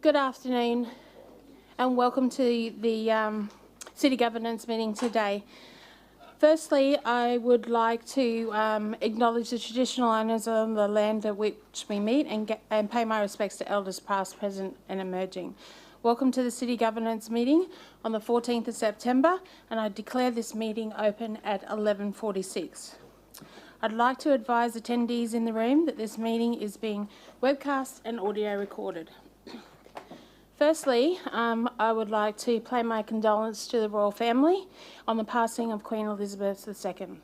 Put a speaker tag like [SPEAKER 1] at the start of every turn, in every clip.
[SPEAKER 1] Good afternoon and welcome to the City Governance meeting today. Firstly, I would like to acknowledge the traditional owners of the land at which we meet and pay my respects to elders past, present and emerging. Welcome to the City Governance meeting on the 14th of September, and I declare this meeting open at 11:46. I'd like to advise attendees in the room that this meeting is being webcast and audio recorded. Firstly, I would like to pay my condolence to the royal family on the passing of Queen Elizabeth II.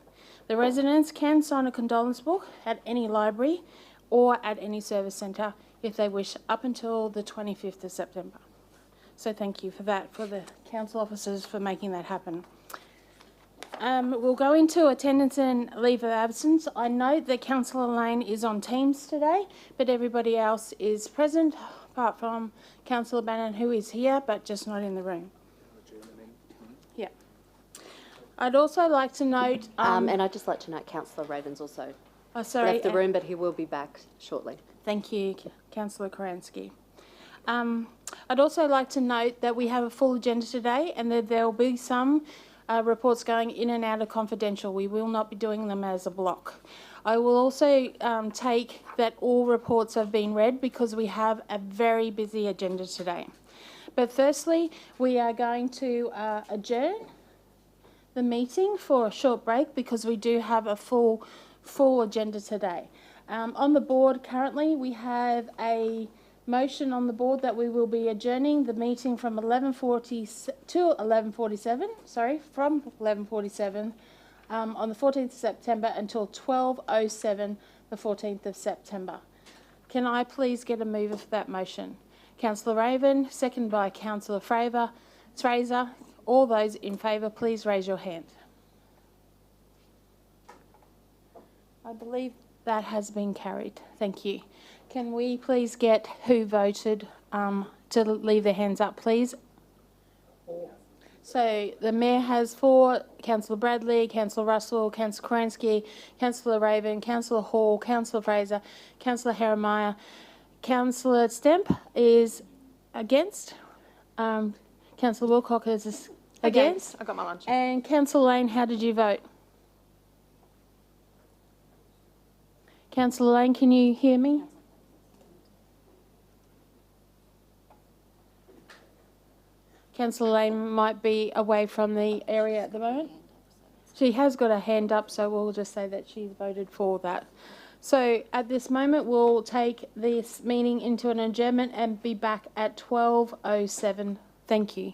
[SPEAKER 1] The residents can sign a condolence book at any library or at any service centre if they wish up until the 25th of September. So thank you for that, for the council officers for making that happen. We'll go into attendance and leave of absence. I note that Councillor Lane is on Teams today, but everybody else is present, apart from Councillor Bannon, who is here but just not in the room. Yeah. I'd also like to note...
[SPEAKER 2] and I'd just like to note Councillor Raven's also left the room, but he will be back shortly.
[SPEAKER 1] Thank you, Councillor Koransky. I'd also like to note that we have a full agenda today and that there will be some reports going in and out of confidential. We will not be doing them as a block. I will also take that all reports have been read because we have a very busy agenda today. But firstly, we are going to adjourn the meeting for a short break because we do have a full agenda today. On the board currently, we have a motion on the board that we will be adjourning the meeting from 11:47 on the 14th of September until 12:07 the 14th of September. Can I please get a mover for that motion? Councillor Raven, second by Councillor Fraser. All those in favour, please raise your hand. I believe that has been carried. Thank you. Can we please get who voted to leave their hands up, please? So the Mayor has 4, Councillor Bradley, Councillor Russell, Councillor Koransky, Councillor Raven, Councillor Hall, Councillor Fraser, Councillor Heremiah. Councillor Stemp is against. Councillor Wilcock is against.
[SPEAKER 3] I got my lunch.
[SPEAKER 1] And Councillor Lane, how did you vote? Councillor Lane, can you hear me? Councillor Lane might be away from the area at the moment. She has got her hand up, so we'll just say that she's voted for that. So at this moment, we'll take this meeting into an adjournment and be back at 12:07. Thank you.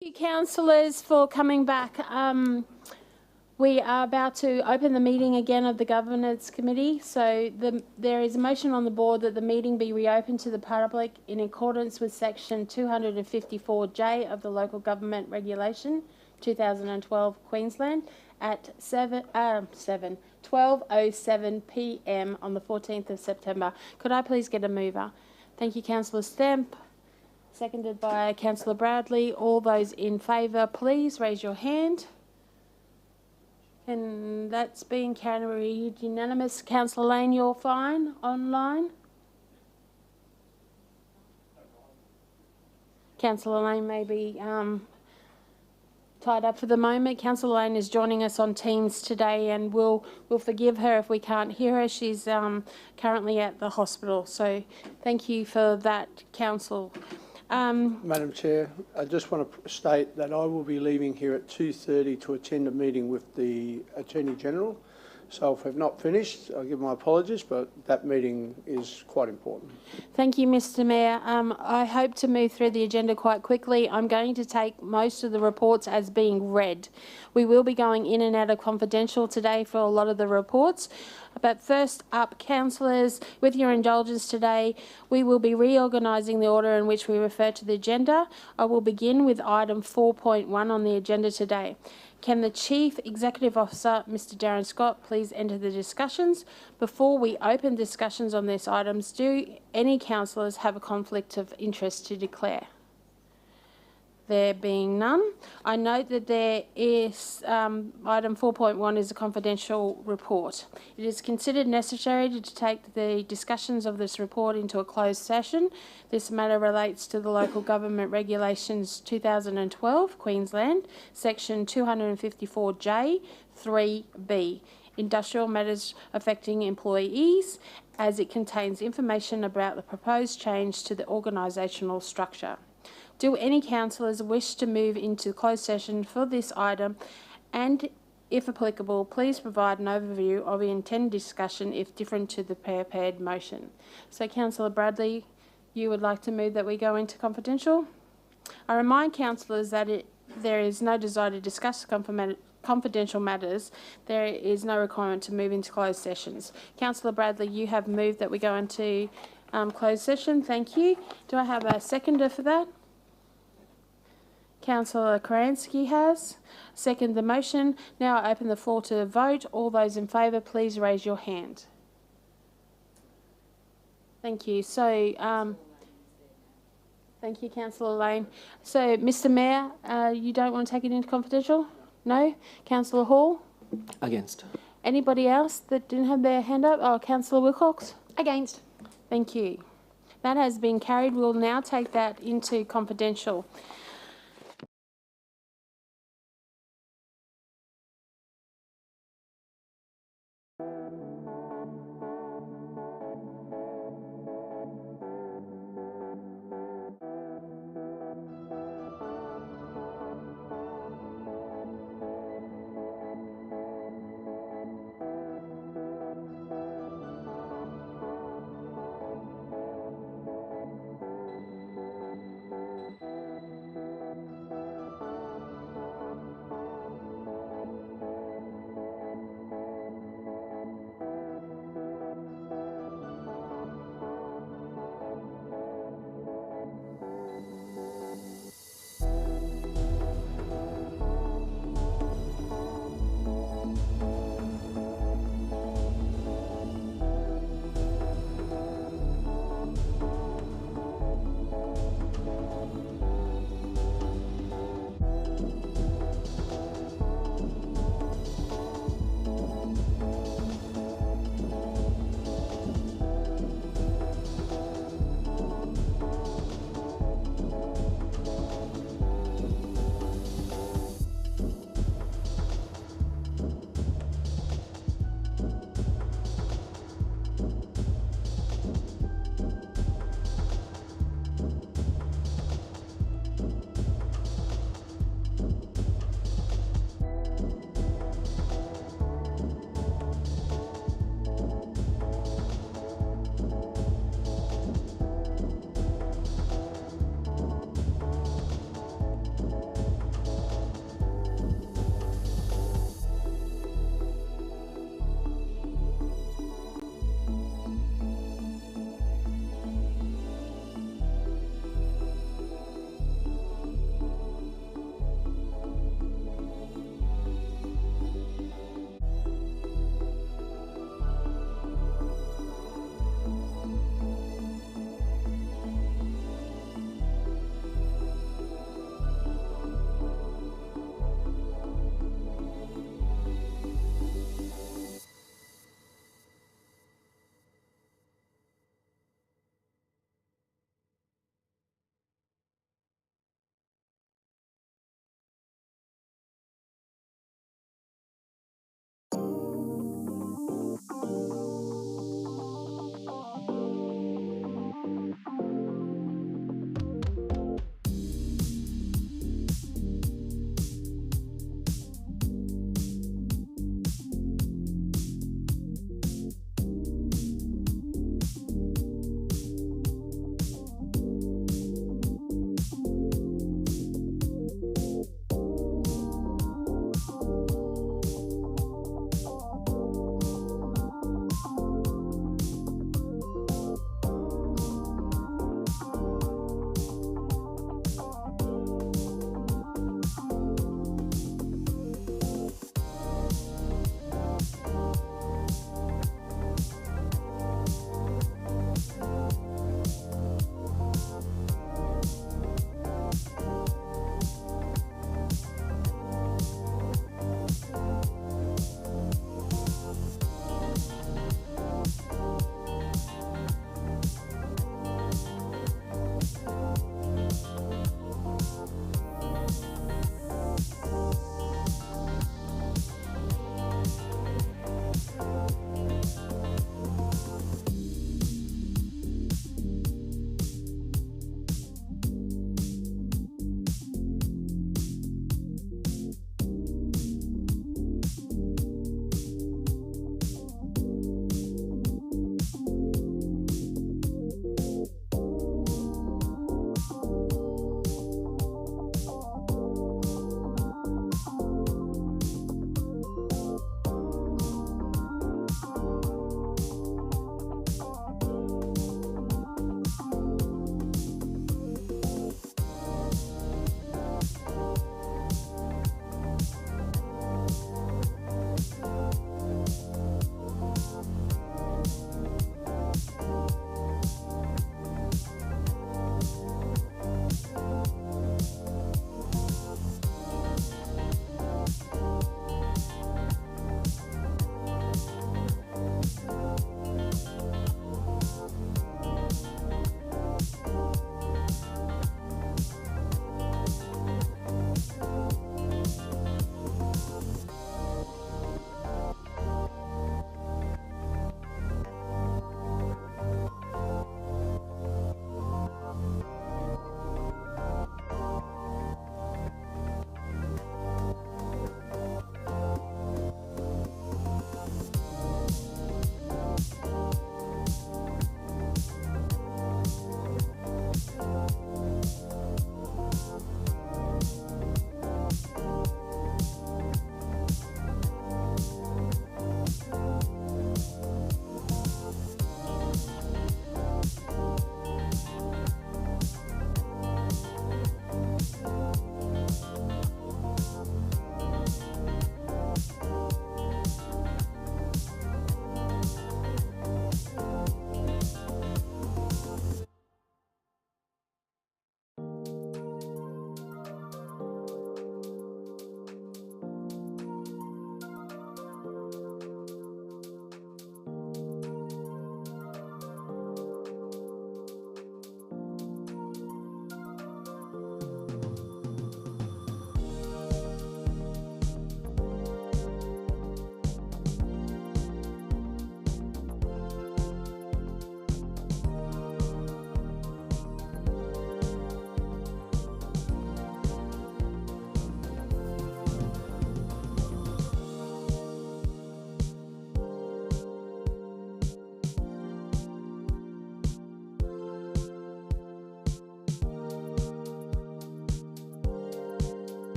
[SPEAKER 1] Thank you, councillors, for coming back. We are about to open the meeting again of the Governance Committee. So there is a motion on the board that the meeting be reopened to the public in accordance with section 254J of the Local Government Regulation 2012 Queensland at 12:07 p.m. on the 14th of September. Could I please get a mover? Thank you, Councillor Stemp. Seconded by Councillor Bradley. All those in favour, please raise your hand. And that's been carried unanimous. Councillor Lane, you're fine online? Councillor Lane may be tied up for the moment. Councillor Lane is joining us on Teams today, and we'll forgive her if we can't hear her. She's currently at the hospital. So thank you for that, Council.
[SPEAKER 3] Madam Chair, I just want to state that I will be leaving here at 2:30 to attend a meeting with the Attorney General. So if I've not finished, I'll give my apologies, but that meeting is quite important.
[SPEAKER 1] Thank you, Mr Mayor. I hope to move through the agenda quite quickly. I'm going to take most of the reports as being read. We will be going in and out of confidential today for a lot of the reports. But first up, councillors, with your indulgence today, we will be reorganising the order in which we refer to the agenda. I will begin with item 4.1 on the agenda today. Can the Chief Executive Officer, Mr Darren Scott, please enter the discussions? Before we open discussions on these items, do any councillors have a conflict of interest to declare? There being none, I note that there is item 4.1 is a confidential report. It is considered necessary to take the discussions of this report into a closed session. This matter relates to the Local Government Regulations 2012, Queensland, section 254J 3B, industrial matters affecting employees, as it contains information about the proposed change to the organisational structure. Do any councillors wish to move into closed session for this item, and if applicable, please provide an overview of the intended discussion if different to the prepared motion. So Councillor Bradley, you would like to move that we go into confidential? I remind councillors that there is no desire to discuss confidential matters. There is no requirement to move into closed sessions. Councillor Bradley, you have moved that we go into closed session. Thank you. Do I have a seconder for that? Councillor Karansky has. Second the motion. Now I open the floor to the vote. All those in favour, please raise your hand. Thank you. So, thank you, Councillor Lane. So, Mr Mayor, you don't want to take it into confidential? No? Councillor Hall?
[SPEAKER 4] Against.
[SPEAKER 1] Anybody else that didn't have their hand up? Oh, Councillor Wilcox?
[SPEAKER 2] Against.
[SPEAKER 1] Thank you. That has been carried. We'll now take that into confidential.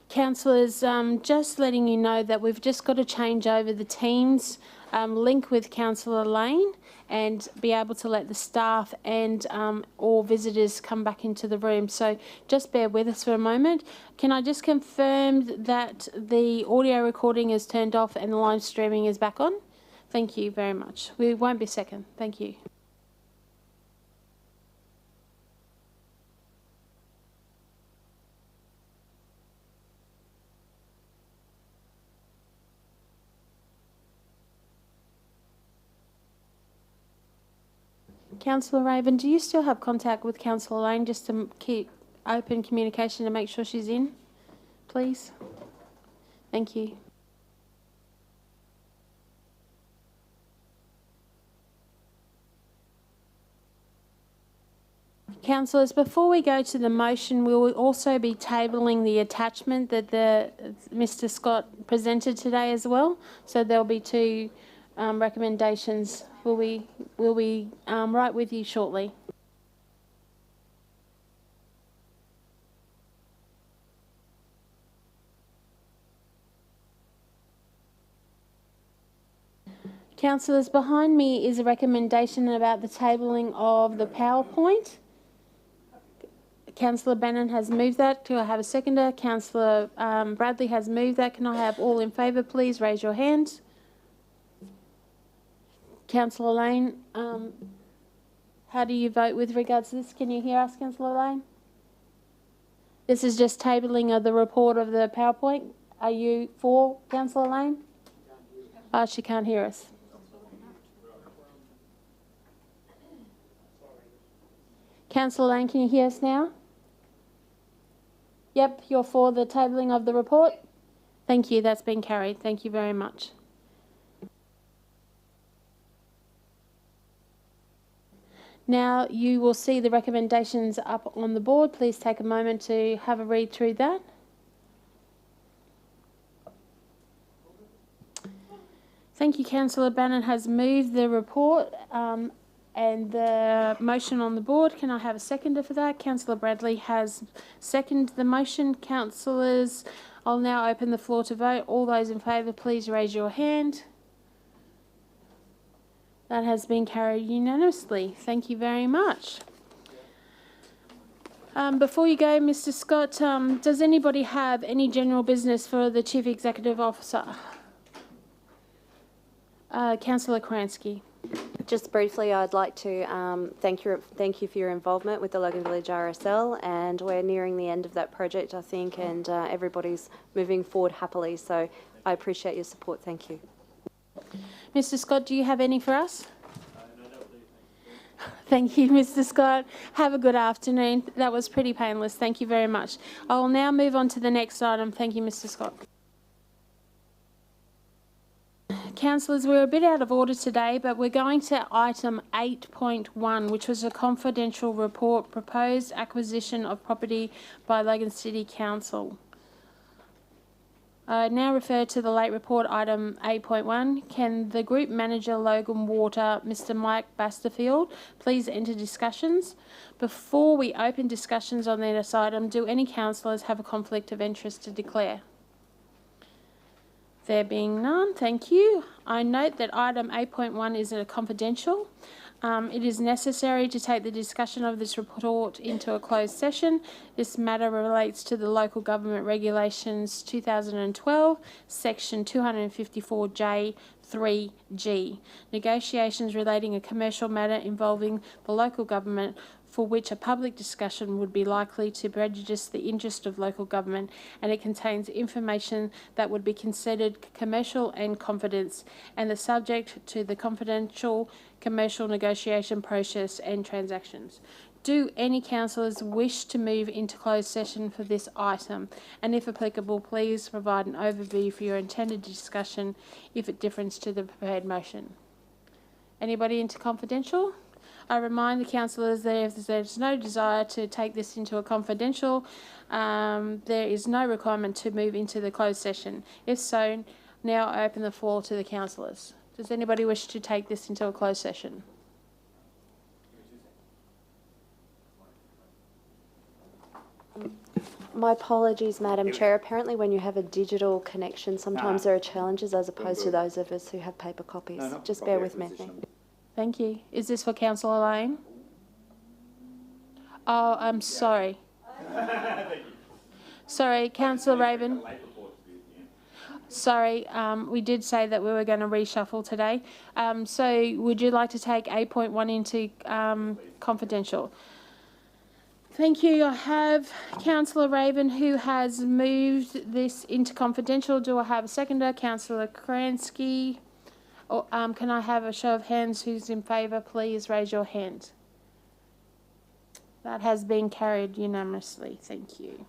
[SPEAKER 1] Councillors, just letting you know that we've just got to change over the Teams link with Councillor Lane and be able to let the staff and all visitors come back into the room. So just bear with us for a moment. Can I just confirm that the audio recording is turned off and the live streaming is back on? Thank you very much. We won't be a second. Thank you. Councillor Raven, do you still have contact with Councillor Lane just to keep open communication to make sure she's in, please? Thank you. Councillors, before we go to the motion, we will also be tabling the attachment that Mr Scott presented today as well. So there'll be two recommendations. We'll be right with you shortly. Councillors, behind me is a recommendation about the tabling of the PowerPoint. Councillor Bannon has moved that. Do I have a seconder? Councillor Bradley has moved that. Can I have all in favour, please? Raise your hand. Councillor Lane, how do you vote with regards to this? Can you hear us, Councillor Lane? This is just tabling of the report of the PowerPoint. Are you for, Councillor Lane? She can't hear us. Councillor Lane, can you hear us now? Yep, you're for the tabling of the report? Thank you, that's been carried. Thank you very much. Now you will see the recommendations up on the board. Please take a moment to have a read through that. Thank you. Councillor Bannon has moved the report and the motion on the board. Can I have a seconder for that? Councillor Bradley has seconded the motion. Councillors, I'll now open the floor to vote. All those in favour, please raise your hand. That has been carried unanimously. Thank you very much. Before you go, Mr Scott, does anybody have any general business for the Chief Executive Officer? Councillor Kransky.
[SPEAKER 2] Just briefly, I'd like to thank you for your involvement with the Logan Village RSL, and we're nearing the end of that project, I think, and everybody's moving forward happily. So I appreciate your support. Thank you.
[SPEAKER 1] Mr Scott, do you have any for us? Thank you, Mr Scott. Have a good afternoon. That was pretty painless. Thank you very much. I will now move on to the next item. Thank you, Mr Scott. Councillors, we're a bit out of order today, but we're going to item 8.1, which was a confidential report, proposed acquisition of property by Logan City Council. I now refer to the late report, item 8.1. Can the Group Manager, Logan Water, Mr Mike Basterfield, please enter discussions? Before we open discussions on this item, do any councillors have a conflict of interest to declare? There being none, thank you. I note that item 8.1 is a confidential. It is necessary to take the discussion of this report into a closed session. This matter relates to the Local Government Regulations 2012, Section 254J3G. Negotiations relating a commercial matter involving the local government for which a public discussion would be likely to prejudice the interest of local government, and it contains information that would be considered commercial and confidence and the subject to the confidential commercial negotiation process and transactions. Do any councillors wish to move into closed session for this item? And if applicable, please provide an overview for your intended discussion if it differs to the prepared motion. Anybody into confidential? I remind the councillors that if there's no desire to take this into a confidential, there is no requirement to move into the closed session. If so, now I open the floor to the councillors. Does anybody wish to take this into a closed session?
[SPEAKER 2] My apologies, Madam Chair. Apparently when you have a digital connection, sometimes there are challenges as opposed to those of us who have paper copies.
[SPEAKER 4] No, not
[SPEAKER 2] Just
[SPEAKER 4] copy
[SPEAKER 2] bear with me.
[SPEAKER 4] acquisition.
[SPEAKER 1] Thank you. Is this for Councillor Lane? Oh, I'm sorry. Sorry, Councillor Raven. Sorry, we did say that we were going to reshuffle today. So would you like to take 8.1 into confidential? Thank you. I have Councillor Raven who has moved this into confidential. Do I have a seconder? Councillor Kransky. Or can I have a show of hands who's in favour? Please raise your hand. That has been carried unanimously. Thank you.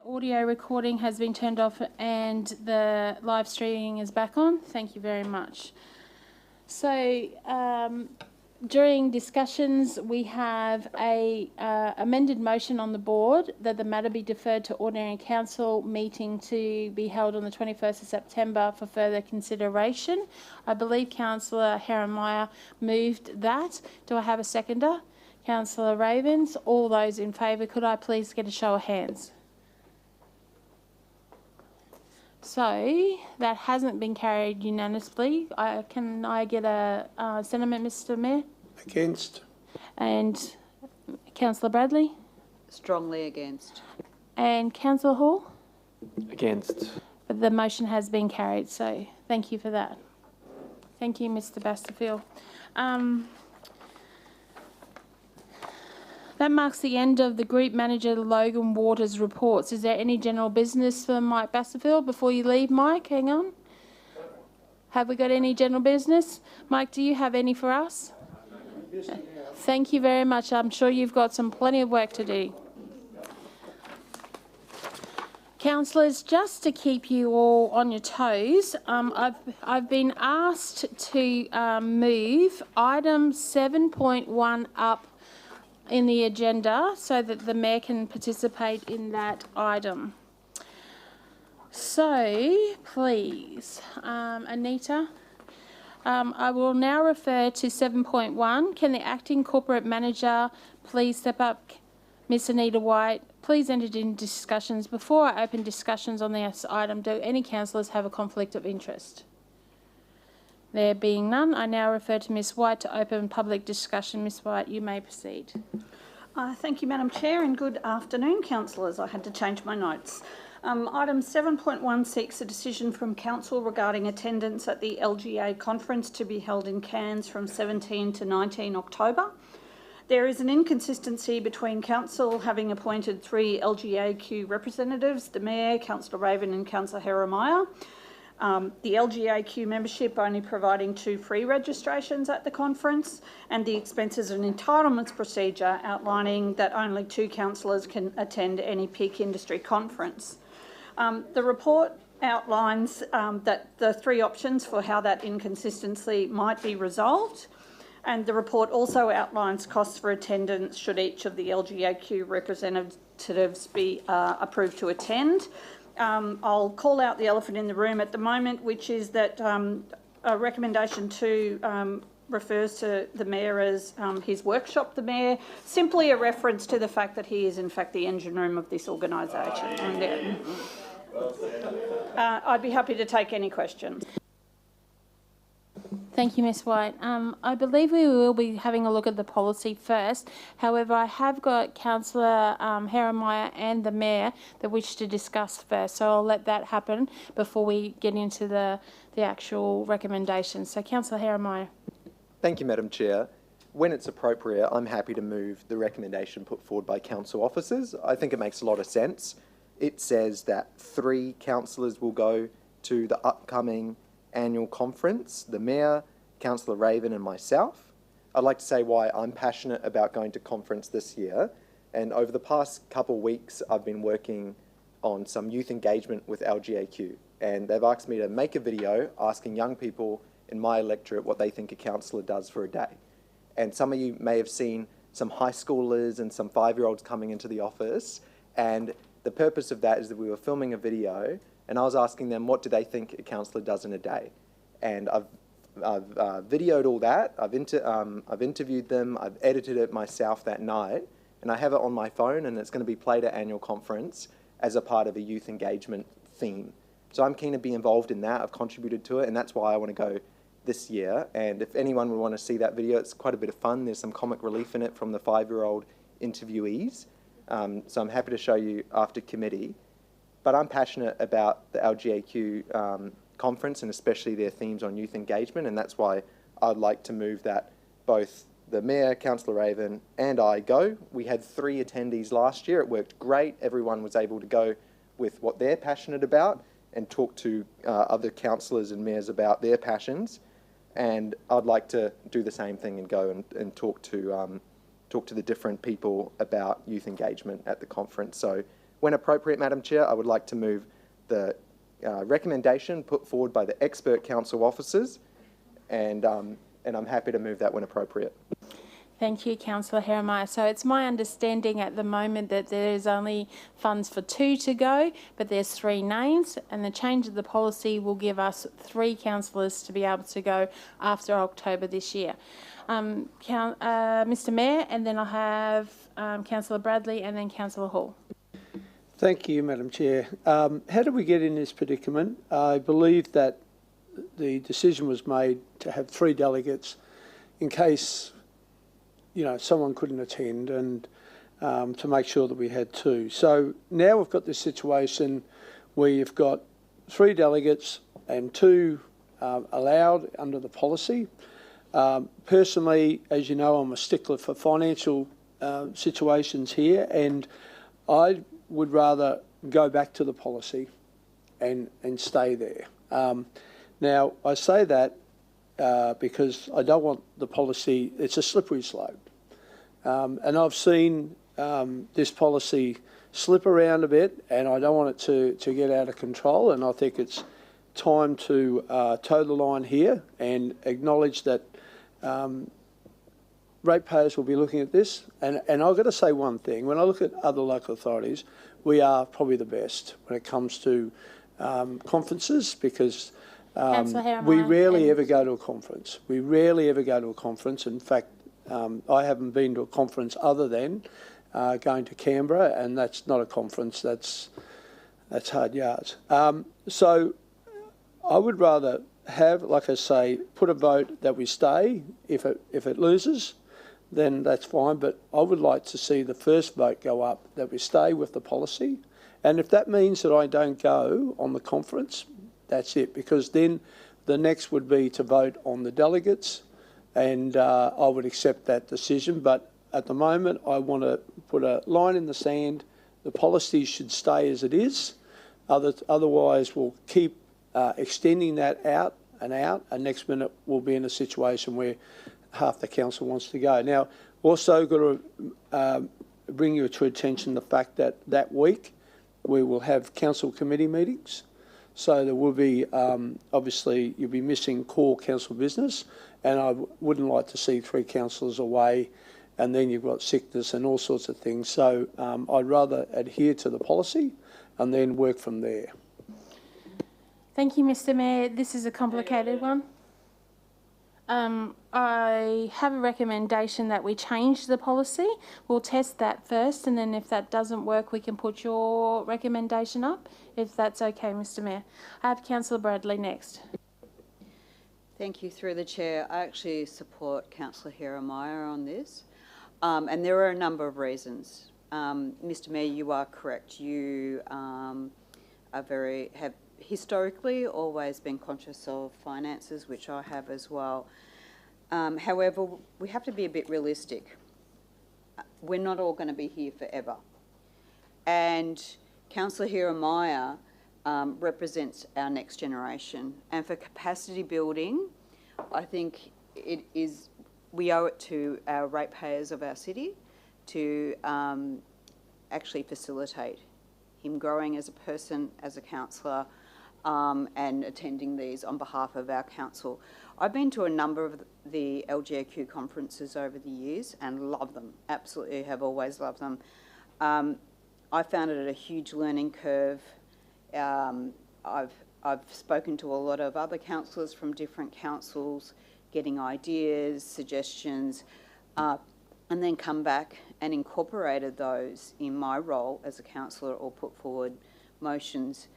[SPEAKER 1] Audio recording has been turned off and the live streaming is back on. Thank you very much. So during discussions, we have a amended motion on the board that the matter be deferred to ordinary council meeting to be held on the 21st of September for further consideration. I believe Councillor Herrenmeyer moved that. Do I have a seconder? Councillor Ravens. All those in favour, could I please get a show of hands? So that hasn't been carried unanimously. Can I get a sentiment, Mr. Mayor?
[SPEAKER 3] Against?
[SPEAKER 1] And Councillor Bradley?
[SPEAKER 4] Strongly against.
[SPEAKER 1] And Councillor Hall?
[SPEAKER 5] Against.
[SPEAKER 1] But the motion has been carried, so thank you for that. Thank you, Mr. Basterfield. That marks the end of the Group Manager Logan Waters' reports. Is there any general business for Mike Basterfield before you leave, Mike? Hang on. Have we got any general business? Mike, do you have any for us? Thank you very much. I'm sure you've got plenty of work to do. Councillors, just to keep you all on your toes, I've been asked to move item 7.1 up in the agenda so that the Mayor can participate in that item. So, please, Anita, I will now refer to 7.1. Can the Acting Corporate Manager please step up? Miss Anita White, please enter in discussions. Before I open discussions on this item, do any councillors have a conflict of interest? There being none, I now refer to Ms White to open public discussion. Ms White, you may proceed.
[SPEAKER 6] Thank you, Madam Chair, and good afternoon, councillors. I had to change my notes. Item 7.16, a decision from Council regarding attendance at the LGA conference to be held in Cairns from 17 to 19 October. There is an inconsistency between Council having appointed 3 LGAQ representatives, the Mayor, Councillor Raven and Councillor Herrenmeyer. The LGAQ membership only providing 2 free registrations at the conference, and the expenses and entitlements procedure outlining that only 2 councillors can attend any peak industry conference. The report outlines that the 3 options for how that inconsistency might be resolved, and the report also outlines costs for attendance should each of the LGAQ representatives be approved to attend. I'll call out the elephant in the room at the moment, which is that recommendation 2 refers to the Mayor as his workshop, the Mayor, simply a reference to the fact that he is in fact the engine room of this organisation. I'd be happy to take any questions.
[SPEAKER 1] Thank you, Ms White. I believe we will be having a look at the policy first. However, I have got Councillor Herrenmeyer and the Mayor that wish to discuss first, so I'll let that happen before we get into the actual recommendations. So, Councillor Herrenmeyer.
[SPEAKER 5] Thank you, Madam Chair. When it's appropriate, I'm happy to move the recommendation put forward by council officers. I think it makes a lot of sense. It says that 3 councillors will go to the upcoming annual conference, the Mayor, Councillor Raven and myself. I'd like to say why I'm passionate about going to conference this year. And over the past couple of weeks, I've been working on some youth engagement with LGAQ. And they've asked me to make a video asking young people in my electorate what they think a councillor does for a day. And some of you may have seen some high schoolers and some 5-year-olds coming into the office. And the purpose of that is that we were filming a video and I was asking them what do they think a councillor does in a day. And I've videoed all that, I've interviewed them, I've edited it myself that night, and I have it on my phone and it's going to be played at annual conference as a part of a youth engagement theme. So I'm keen to be involved in that, I've contributed to it, and that's why I want to go this year. And if anyone would want to see that video, it's quite a bit of fun. There's some comic relief in it from the 5-year-old interviewees. So I'm happy to show you after committee. But I'm passionate about the LGAQ conference and especially their themes on youth engagement, and that's why I'd like to move that both the Mayor, Councillor Raven and I go. We had 3 attendees last year. It worked great. Everyone was able to go with what they're passionate about, and talk to other councillors and mayors about their passions. And I'd like to do the same thing and go and talk to the different people about youth engagement at the conference. So when appropriate, Madam Chair, I would like to move the recommendation put forward by the expert council officers, and I'm happy to move that when appropriate.
[SPEAKER 1] Thank you, Councillor Heremiah. So it's my understanding at the moment that there is only funds for 2 to go, but there's 3 names, and the change of the policy will give us 3 councillors to be able to go after October this year. Mr Mayor, and then I'll have Councillor Bradley and then Councillor Hall.
[SPEAKER 3] Thank you, Madam Chair. How did we get in this predicament? I believe that the decision was made to have 3 delegates in case, you know, someone couldn't attend, and to make sure that we had 2. So now we've got this situation where you've got 3 delegates and 2 allowed under the policy. Personally, as you know, I'm a stickler for financial situations here, and I would rather go back to the policy and stay there. Now, I say that because I don't want the policy, it's a slippery slope. And I've seen this policy slip around a bit, and I don't want it to get out of control, and I think it's time to toe the line here and acknowledge that ratepayers will be looking at this. And I've got to say one thing, when I look at other local authorities, we are probably the best when it comes to conferences, because we rarely ever go to a conference. We rarely ever go to a conference. In fact, I haven't been to a conference other than going to Canberra, and that's not a conference, that's hard yards. So I would rather have, like I say, put a vote that we stay. If it loses, then that's fine, but I would like to see the first vote go up, that we stay with the policy. And if that means that I don't go on the conference, that's it, because then the next would be to vote on the delegates, and I would accept that decision. But at the moment, I want to put a line in the sand. The policy should stay as it is. Otherwise, we'll keep extending that out, and next minute we'll be in a situation where half the council wants to go. Now, also got to bring you to attention the fact that that week we will have council committee meetings. So there will be, obviously, you'll be missing core council business, and I wouldn't like to see 3 councillors away and then you've got sickness and all sorts of things. So I'd rather adhere to the policy and then work from there.
[SPEAKER 1] Thank you, Mr Mayor. This is a complicated one. I have a recommendation that we change the policy. We'll test that first, and then if that doesn't work, we can put your recommendation up, if that's okay, Mr Mayor. I have Councillor Bradley next.
[SPEAKER 4] Thank you. Through the chair, I actually support Councillor Heremiah on this, and there are a number of reasons. Mr Mayor, you are correct. You have historically always been conscious of finances, which I have as well. However, we have to be a bit realistic. We're not all going to be here forever. And Councillor Heremiah represents our next generation. And for capacity building, I think we owe it to our ratepayers of our city to actually facilitate him growing as a person, as a councillor, and attending these on behalf of our council. I've been to a number of the LGAQ conferences over the years and love them, absolutely have always loved them. I found it a huge learning curve. I've spoken to a lot of other councillors from different councils, getting ideas, suggestions, and then come back and incorporated those in my role as a councillor or put forward motions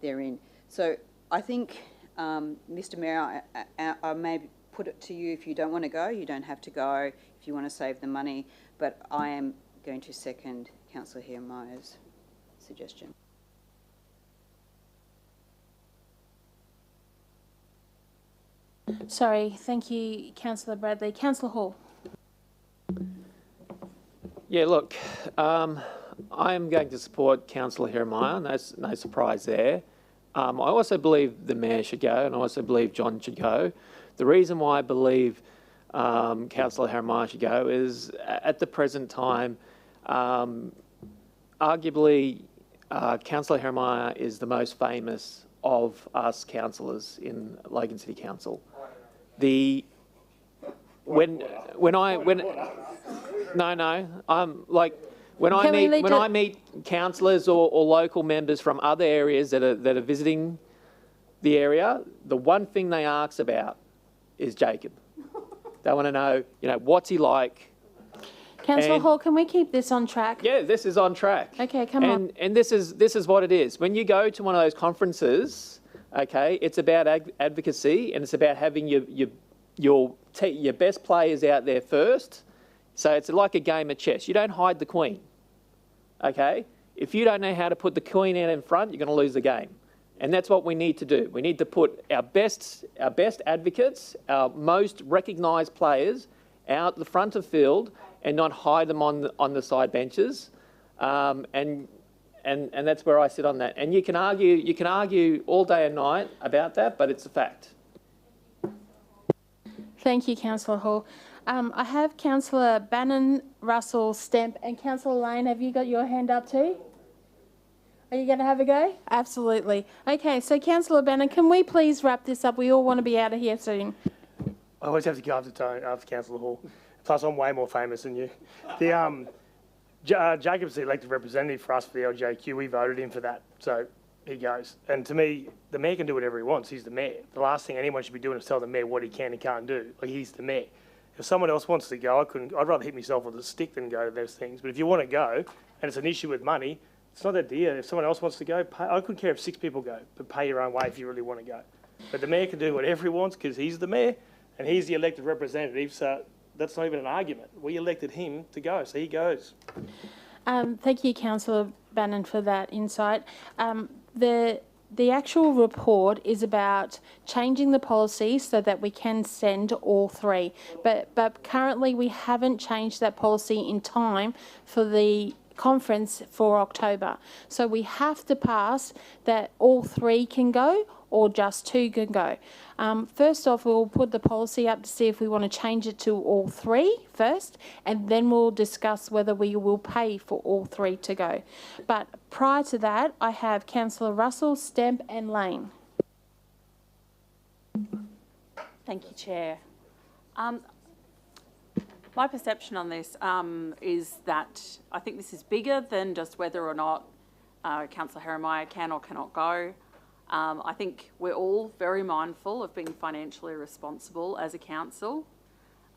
[SPEAKER 4] therein. So I think, Mr Mayor, I may put it to you, if you don't want to go, you don't have to go, if you want to save the money, but I am going to second Councillor Heremiah's suggestion.
[SPEAKER 1] Sorry, thank you, Councillor Bradley. Councillor Hall.
[SPEAKER 7] Yeah, look, I am going to support Councillor Heremiah, no surprise there. I also believe the Mayor should go, and I also believe John should go. The reason why I believe Councillor Jeremiah should go is at the present time, arguably, Councillor Jeremiah is the most famous of us councillors in Logan City Council. When I meet councillors or local members from other areas that are visiting the area, the one thing they ask about is Jacob. They want to know, what's he like?
[SPEAKER 1] Councillor
[SPEAKER 7] And-
[SPEAKER 1] Hall, can we keep this on track?
[SPEAKER 7] Yeah, this is on track.
[SPEAKER 1] Okay, come on.
[SPEAKER 7] And this is what it is. When you go to one of those conferences, okay, it's about advocacy and it's about having your best players out there first. So it's like a game of chess. You don't hide the queen, okay? If you don't know how to put the queen out in front, you're going to lose the game. And that's what we need to do. We need to put our best advocates, our most recognised players out the front of field and not hide them on the side benches. And that's where I sit on that. And you can argue all day and night about that, but it's a fact.
[SPEAKER 1] Thank you, Councillor Hall. I have Councillor Bannon, Russell, Stemp, and Councillor Lane. Have you got your hand up too? Are you going to have a go? Absolutely. Okay, so Councillor Bannon, can we please wrap this up? We all want to be out of here soon.
[SPEAKER 8] I always have to go after Councillor Hall. Plus, I'm way more famous than you. Jacob's the elected representative for us for the LJQ. We voted him for that, so he goes. And to me, the mayor can do whatever he wants. He's the mayor. The last thing anyone should be doing is tell the mayor what he can and can't do. Like, he's the mayor. If someone else wants to go, I'd rather hit myself with a stick than go to those things. But if you want to go, and it's an issue with money, it's not that dear. If someone else wants to go, I couldn't care if 6 people go, but pay your own way if you really want to go. But the mayor can do whatever he wants because he's the mayor and he's the elected representative. So that's not even an argument. We elected him to go, so he goes.
[SPEAKER 1] Thank you, Councillor Bannon, for that insight. The actual report is about changing the policy so that we can send all 3. But currently we haven't changed that policy in time for the conference for October. So we have to pass that all 3 can go or just 2 can go. First off, we'll put the policy up to see if we want to change it to all 3 first, and then we'll discuss whether we will pay for all 3 to go. But prior to that, I have Councillor Russell, Stemp and Lane.
[SPEAKER 9] Thank you, Chair. My perception on this is that I think this is bigger than just whether or not Councillor Jeremiah can or cannot go. I think we're all very mindful of being financially responsible as a council,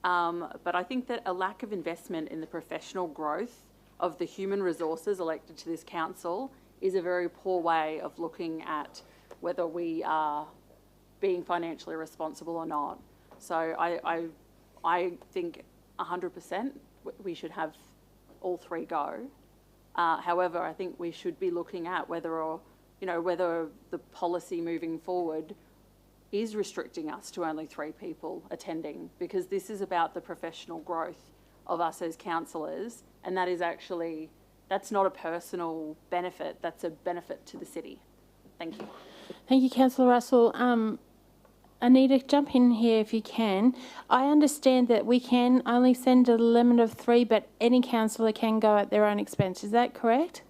[SPEAKER 9] but I think that a lack of investment in the professional growth of the human resources elected to this council is a very poor way of looking at whether we are being financially responsible or not. So I think 100% we should have all 3 go. However, I think we should be looking at whether the policy moving forward is restricting us to only 3 people attending, because this is about the professional growth of us as councillors, and that's not a personal benefit, that's a benefit to the city. Thank you.
[SPEAKER 1] Thank you, Councillor Russell. Anita, jump in here if you can. I understand that we can only send a limit of 3, but any councillor can go at their own expense. Is that correct?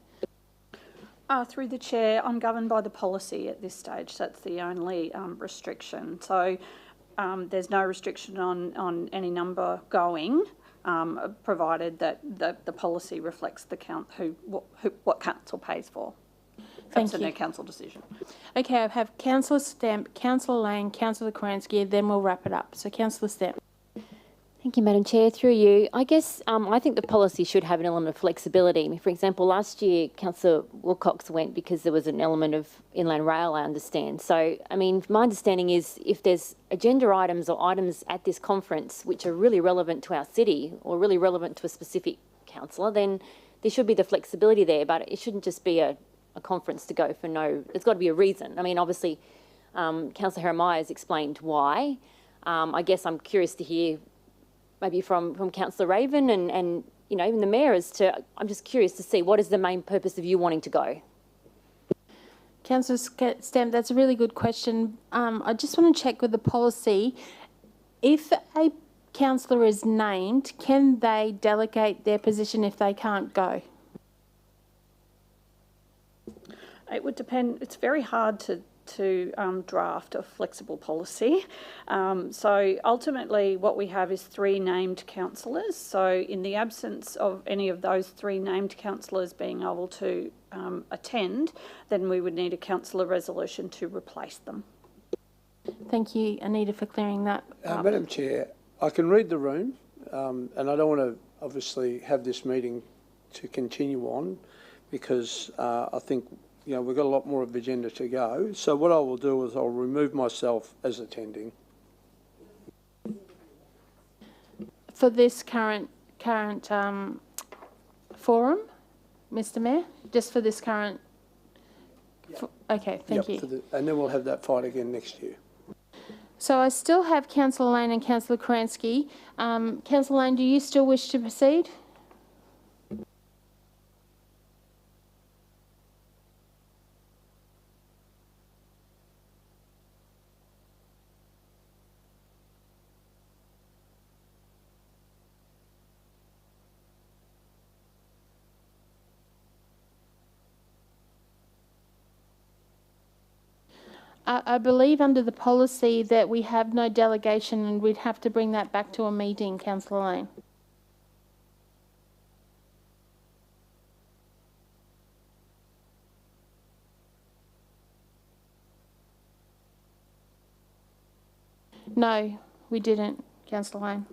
[SPEAKER 6] Through the Chair, I'm governed by the policy at this stage. That's the only restriction. So there's no restriction on any number going, provided that the policy reflects what council pays for. That's a council decision.
[SPEAKER 1] Okay, I have Councillor Stemp, Councillor Lane, Councillor Kransky, then we'll wrap it up. So Councillor Stemp.
[SPEAKER 10] Thank you, Madam Chair. Through you, I guess I think the policy should have an element of flexibility. I mean, for example, last year Councillor Wilcox went because there was an element of inland rail, I understand. So, I mean, my understanding is if there's agenda items or items at this conference which are really relevant to our city or really relevant to a specific councillor, then there should be the flexibility there, but it shouldn't just be a conference to go for no, there's got to be a reason. I mean, obviously, Councillor Jeremiah has explained why. I guess I'm curious to hear maybe from Councillor Raven and even the Mayor I'm just curious to see what is the main purpose of you wanting to go?
[SPEAKER 1] Councillor Stamp, that's a really good question. I just want to check with the policy. If a councillor is named, can they delegate their position if they can't go?
[SPEAKER 6] It would depend. It's very hard to draft a flexible policy. So ultimately what we have is 3 named councillors. So in the absence of any of those 3 named councillors being able to attend, then we would need a councillor resolution to replace them.
[SPEAKER 1] Thank you, Anita, for clearing that up.
[SPEAKER 3] Madam Chair, I can read the room, and I don't want to obviously have this meeting to continue on because I think we've got a lot more of the agenda to go. So what I will do is I'll remove myself as attending.
[SPEAKER 1] For this current forum, Mr. Mayor, just for this current. Okay, thank you.
[SPEAKER 3] And then we'll have that fight again next year.
[SPEAKER 1] So I still have Councillor Lane and Councillor Kransky. Councillor Lane, do you still wish to proceed? I believe under the policy that we have no delegation and we'd have to bring that back to a meeting, Councillor Lane. No, we didn't, Councillor Lane.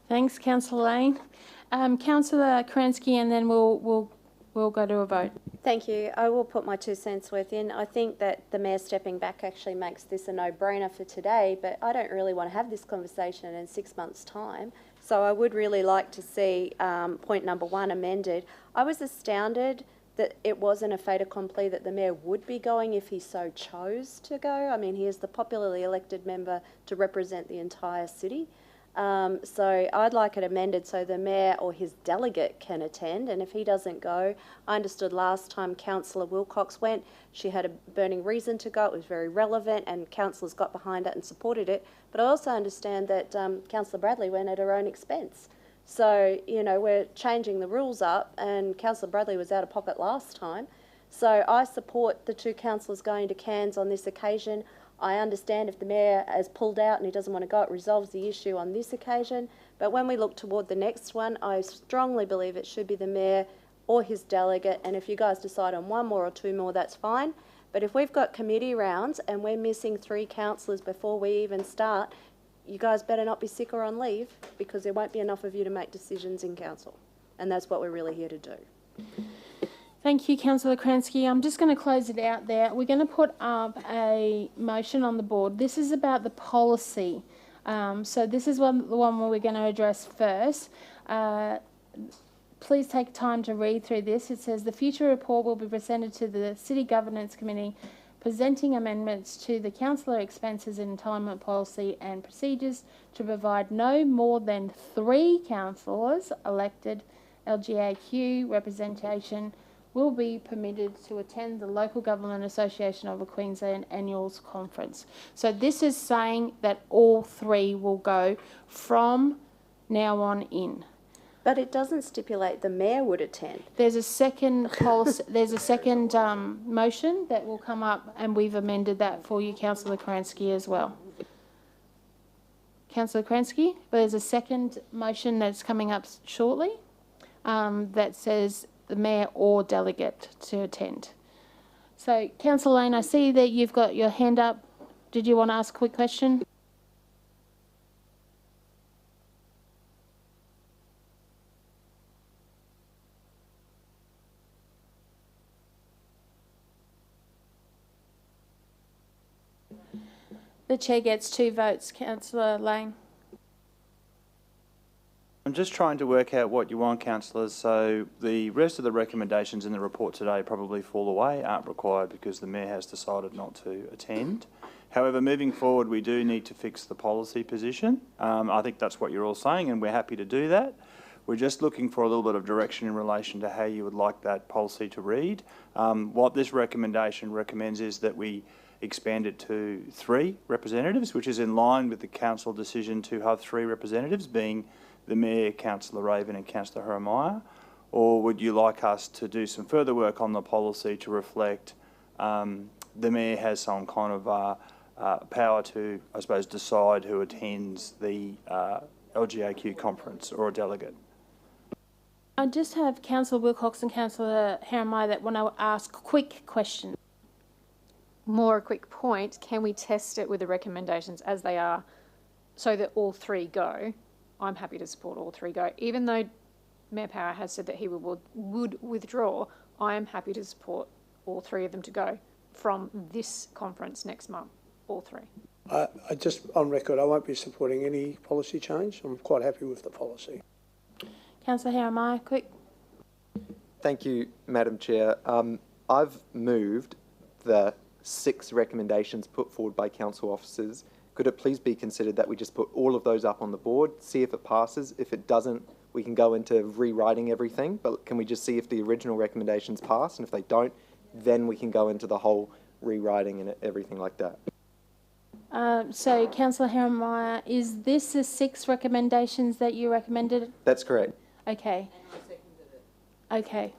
[SPEAKER 1] Thanks, Councillor Lane. Councillor Kransky, and then we'll go to a vote.
[SPEAKER 2] Thank you. I will put my 2 cents worth in. I think that the Mayor stepping back actually makes this a no-brainer for today, but I don't really want to have this conversation in 6 months' time. So I would really like to see point number 1 amended. I was astounded that it wasn't a fait accompli that the Mayor would be going if he so chose to go. I mean, he is the popularly elected member to represent the entire city. So I'd like it amended so the Mayor or his delegate can attend, and if he doesn't go, I understood last time Councillor Wilcox went, she had a burning reason to go, it was very relevant and councillors got behind it and supported it, but I also understand that Councillor Bradley went at her own expense. So, we're changing the rules up and Councillor Bradley was out of pocket last time. So I support the 2 councillors going to Cairns on this occasion. I understand if the Mayor has pulled out and he doesn't want to go, it resolves the issue on this occasion. But when we look toward the next one, I strongly believe it should be the Mayor or his delegate. And if you guys decide on 1 more or 2 more, that's fine. But if we've got committee rounds and we're missing 3 councillors before we even start, you guys better not be sick or on leave because there won't be enough of you to make decisions in council. And that's what we're really here to do.
[SPEAKER 1] Thank you, Councillor Kransky. I'm just going to close it out there. We're going to put up a motion on the board. This is about the policy. So this is the one where we're going to address first. Please take time to read through this. It says the future report will be presented to the City Governance Committee, presenting amendments to the councillor expenses and entitlement policy and procedures to provide no more than 3 councillors elected LGAQ representation will be permitted to attend the Local Government Association of Queensland Annuals Conference. So this is saying that all three will go from now on in.
[SPEAKER 2] But it doesn't stipulate the mayor would attend.
[SPEAKER 1] There's a second policy, there's a second motion that will come up, and we've amended that for you, Councillor Kransky, as well. Councillor Kransky, there's a second motion that's coming up shortly that says the mayor or delegate to attend. So, Councillor Lane, I see that you've got your hand up. Did you want to ask a quick question? The chair gets 2 votes. Councillor Lane.
[SPEAKER 11] I'm just trying to work out what you want, councillors. So the rest of the recommendations in the report today probably fall away, aren't required because the mayor has decided not to attend. However, moving forward, we do need to fix the policy position. I think that's what you're all saying, and we're happy to do that. We're just looking for a little bit of direction in relation to how you would like that policy to read. What this recommendation recommends is that we expand it to 3 representatives, which is in line with the council decision to have 3 representatives, being the Mayor, Councillor Raven and Councillor Jeremiah? Or would you like us to do some further work on the policy to reflect the Mayor has some kind of power to, I suppose, decide who attends the LGAQ conference or a delegate?
[SPEAKER 1] I just have Councillor Wilcox and Councillor Jeremiah that want to ask quick questions.
[SPEAKER 12] More a quick point, can we test it with the recommendations as they are so that all 3 go? I'm happy to support all 3 go. Even though Mayor Power has said that he would withdraw, I am happy to support all 3 of them to go from this conference next month, all 3.
[SPEAKER 3] I just, on record, I won't be supporting any policy change. I'm quite happy with the policy.
[SPEAKER 1] Councillor Jeremiah, quick.
[SPEAKER 5] Thank you, Madam Chair. I've moved the 6 recommendations put forward by council officers. Could it please be considered that we just put all of those up on the board, see if it passes? If it doesn't, we can go into rewriting everything, but can we just see if the original recommendations pass? And if they don't, then we can go into the whole rewriting and everything like that.
[SPEAKER 1] So, Councillor Jeremiah, is this the 6 recommendations that you recommended?
[SPEAKER 5] That's correct.
[SPEAKER 1] Okay. Okay.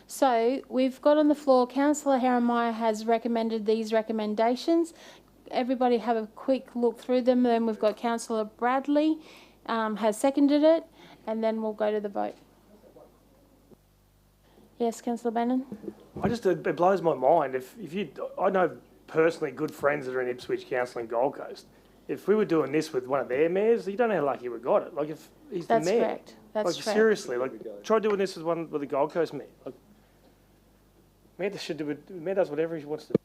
[SPEAKER 1] So, we've got on the floor, Councillor Jeremiah has recommended these recommendations. Everybody have a quick look through them. Then we've got Councillor Bradley has seconded it, and then we'll go to the vote. Yes, Councillor Bannon?
[SPEAKER 8] It blows my mind. I know personally good friends that are in Ipswich Council and Gold Coast. If we were doing this with one of their mayors, you don't know how lucky we got it. Like, if he's the mayor.
[SPEAKER 1] Correct. That's
[SPEAKER 8] like,
[SPEAKER 1] correct.
[SPEAKER 8] seriously, like, try doing this with the Gold Coast mayor. Like, mayor does whatever he wants to do.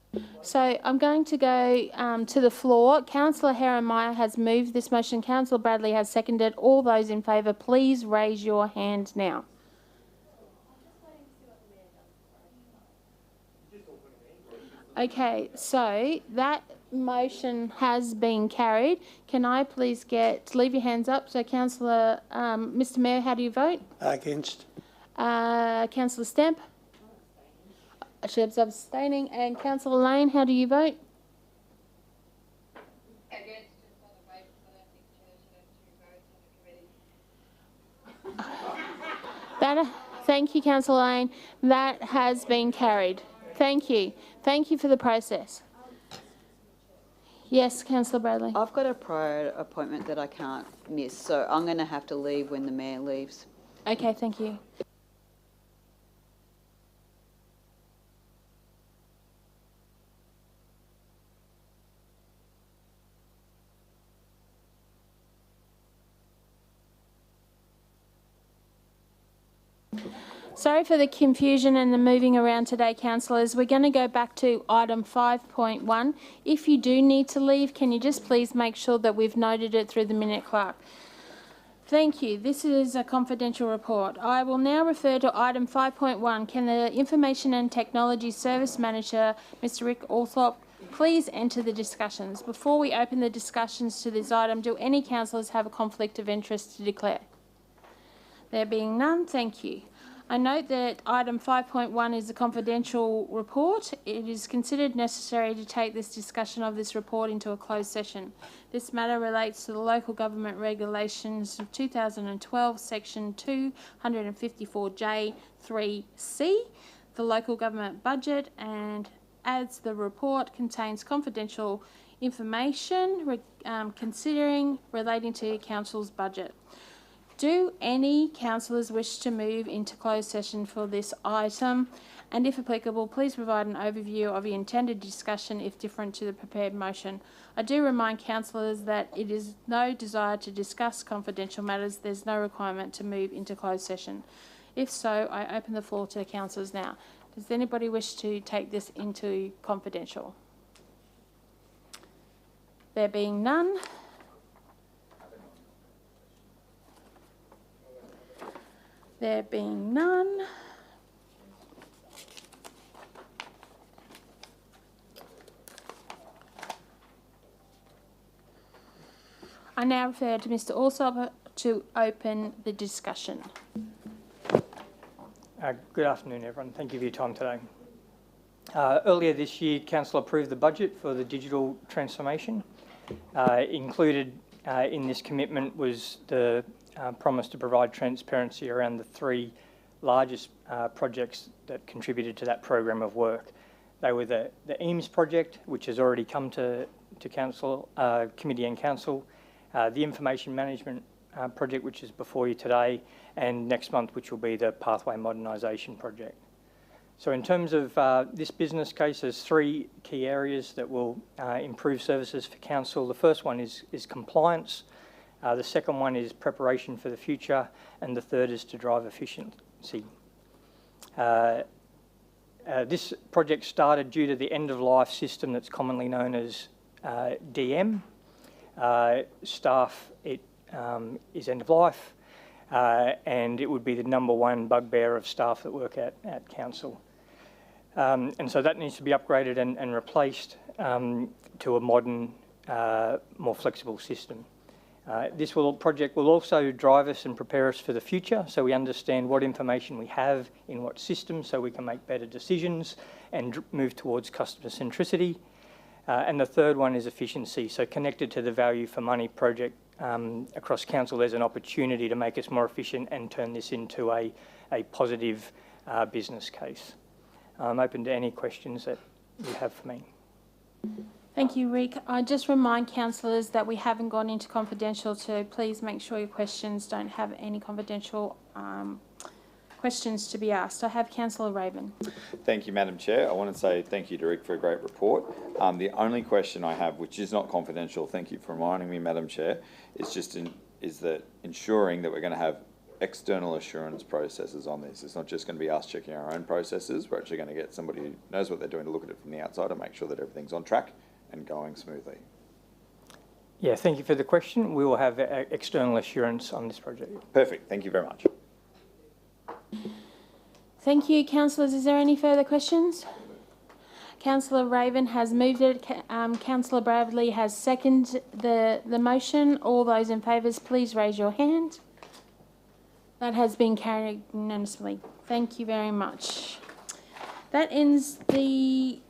[SPEAKER 1] So I'm going to go to the floor. Councillor Jeremiah has moved this motion. Councillor Bradley has seconded. All those in favour, please raise your hand now. Okay, so that motion has been carried. Can I please leave your hands up? So Councillor, Mr Mayor, how do you vote?
[SPEAKER 3] Against.
[SPEAKER 1] Councillor Stamp? She's abstaining. And Councillor Lane, how do you vote?
[SPEAKER 13] Against, just on the basis I don't think Chair should have 2 votes on the committee.
[SPEAKER 1] Thank you, Councillor Lane. That has been carried. Thank you. Thank you for the process. Yes, Councillor Bradley.
[SPEAKER 4] I've got a prior appointment that I can't miss, so I'm going to have to leave when the mayor leaves.
[SPEAKER 1] Okay, thank you. Sorry for the confusion and the moving around today, councillors. We're going to go back to item 5.1. If you do need to leave, can you just please make sure that we've noted it through the minute clerk? Thank you. This is a confidential report. I will now refer to item 5.1. Can the Information and Technology Service Manager, Mr Rick Althorpe, please enter the discussions? Before we open the discussions to this item, do any councillors have a conflict of interest to declare? There being none, thank you. I note that item 5.1 is a confidential report. It is considered necessary to take this discussion of this report into a closed session. This matter relates to the local government regulations of 2012, section 254J3C, the local government budget, and as the report contains confidential information considering relating to council's budget. Do any councillors wish to move into closed session for this item? And if applicable, please provide an overview of your intended discussion if different to the prepared motion. I do remind councillors that it is no desire to discuss confidential matters. There's no requirement to move into closed session. If so, I open the floor to the councillors now. Does anybody wish to take this into confidential? There being none. There being none. I now refer to Mr. Alsop to open the discussion.
[SPEAKER 14] Good afternoon, everyone. Thank you for your time today. Earlier this year, Council approved the budget for the digital transformation. Included in this commitment was the promise to provide transparency around the three largest projects that contributed to that program of work. They were the EAMS project, which has already come to Council, Committee and Council, the Information Management project, which is before you today, and next month, which will be the Pathway Modernisation project. So in terms of this business case, there's three key areas that will improve services for Council. The first one is compliance. The second one is preparation for the future, and the third is to drive efficiency. This project started due to the end-of-life system that's commonly known as DM. Staff, it is end-of-life, and it would be the number one bugbear of staff that work at Council. And so that needs to be upgraded and replaced to a modern, more flexible system. This project will also drive us and prepare us for the future, so we understand what information we have in what systems, so we can make better decisions and move towards customer centricity. And the third one is efficiency, so connected to the value for money project across Council, there's an opportunity to make us more efficient and turn this into a positive business case. I'm open to any questions that you have for me.
[SPEAKER 1] Thank you, Rick. I just remind councillors that we haven't gone into confidential, so please make sure your questions don't have any confidential questions to be asked. I have Councillor Raven.
[SPEAKER 15] Thank you, Madam Chair. I want to say thank you to Rick for a great report. The only question I have, which is not confidential, thank you for reminding me, Madam Chair, is that ensuring that we're going to have external assurance processes on this. It's not just going to be us checking our own processes. We're actually going to get somebody who knows what they're doing to look at it from the outside and make sure that everything's on track and going smoothly.
[SPEAKER 14] Yeah, thank you for the question. We will have external assurance on this project.
[SPEAKER 15] Perfect. Thank you very much.
[SPEAKER 1] Thank you, councillors. Is there any further questions? Councillor Raven has moved it. Councillor Bradley has seconded the motion. All those in favour, please raise your hand. That has been carried unanimously. Thank you very much. That ends the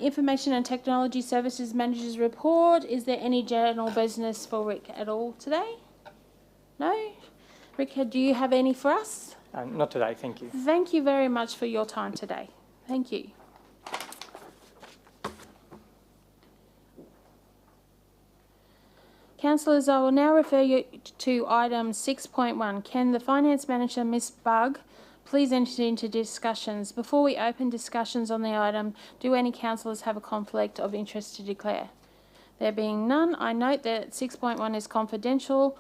[SPEAKER 1] Information and Technology Services Manager's report. Is there any general business for Rick at all today? No? Rick, do you have any for us?
[SPEAKER 14] Not today, thank you.
[SPEAKER 1] Thank you very much for your time today. Thank you. Councillors, I will now refer you to item 6.1. Can the Finance Manager, Ms. Bugg, please enter into discussions? Before we open discussions on the item, do any councillors have a conflict of interest to declare? There being none, I note that 6.1 is confidential.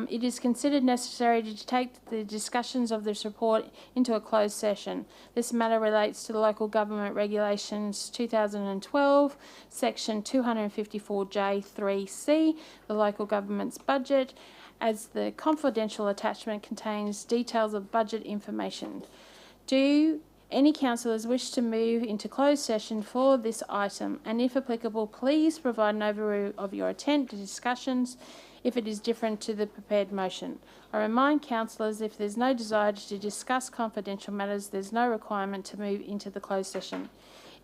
[SPEAKER 1] It is considered necessary to take the discussions of this report into a closed session. This matter relates to the Local Government Regulations 2012, Section 254J3C, the local government's budget, as the confidential attachment contains details of budget information. Do any councillors wish to move into closed session for this item? And if applicable, please provide an overview of your intent to discussions if it is different to the prepared motion. I remind councillors if there's no desire to discuss confidential matters, there's no requirement to move into the closed session.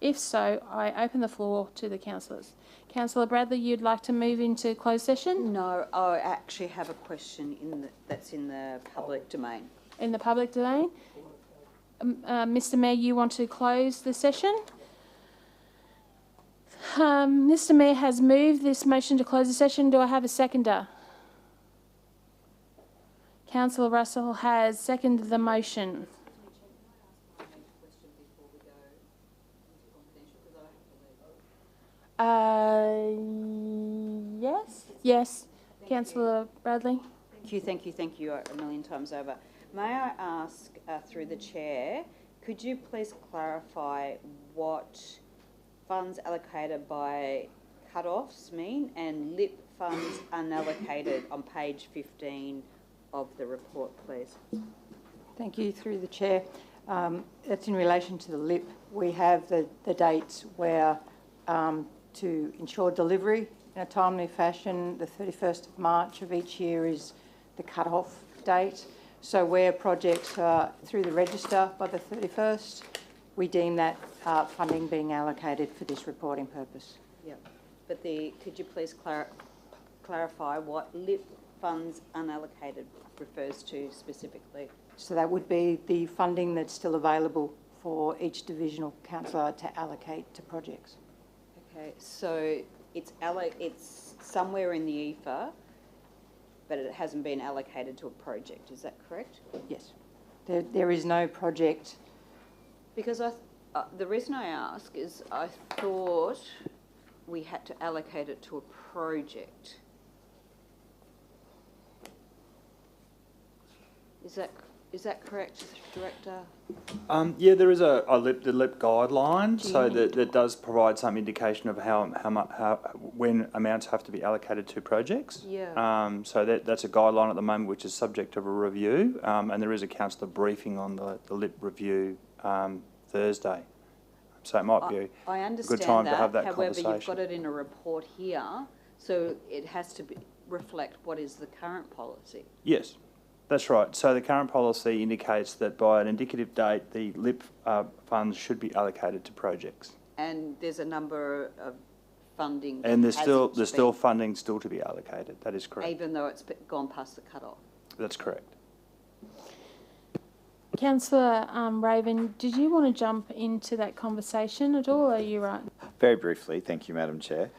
[SPEAKER 1] If so, I open the floor to the councillors. Councillor Bradley, you'd like to move into closed session?
[SPEAKER 4] No, I actually have a question that's in the public domain.
[SPEAKER 1] In the public domain? Mr Mayor, you want to close the session? Mr Mayor has moved this motion to close the session. Do I have a seconder? Councillor Russell has seconded the motion. Yes? Yes. Councillor Bradley?
[SPEAKER 4] Thank you a million times over. May I ask, through the chair, could you please clarify what funds allocated by cut-offs mean and LIP funds unallocated on page 15 of the report, please?
[SPEAKER 16] Thank you, through the chair. That's in relation to the LIP. We have the dates where to ensure delivery in a timely fashion, the 31st of March of each year is the cut-off date. So where projects are through the register by the 31st, we deem that funding being allocated for this reporting purpose.
[SPEAKER 4] Yep. But could you please clarify what LIP funds unallocated refers to specifically?
[SPEAKER 16] So that would be the funding that's still available for each divisional councillor to allocate to projects.
[SPEAKER 4] Okay, so it's somewhere in the EFA, but it hasn't been allocated to a project, is that correct?
[SPEAKER 16] Yes. There is no project.
[SPEAKER 4] Because the reason I ask is I thought we had to allocate it to a project. Is that correct, Director?
[SPEAKER 11] Yeah, there is the LIP guideline, so that does provide some indication of when amounts have to be allocated to projects.
[SPEAKER 4] Yeah.
[SPEAKER 11] So that's a guideline at the moment, which is subject of a review, and there is a councillor briefing on the LIP review Thursday. So it might be a good time to have that conversation.
[SPEAKER 4] However, you've got it in a report here, so it has to reflect what is the current policy.
[SPEAKER 11] Yes. That's right. So the current policy indicates that by an indicative date, the LIP funds should be allocated to projects.
[SPEAKER 4] And there's a number of funding.
[SPEAKER 11] And there's still funding still to be allocated. That is correct.
[SPEAKER 4] Even though it's gone past the cut-off.
[SPEAKER 11] That's correct.
[SPEAKER 1] Councillor Raven, did you want to jump into that conversation at all, or are you right?
[SPEAKER 15] Very briefly, thank you, Madam Chair.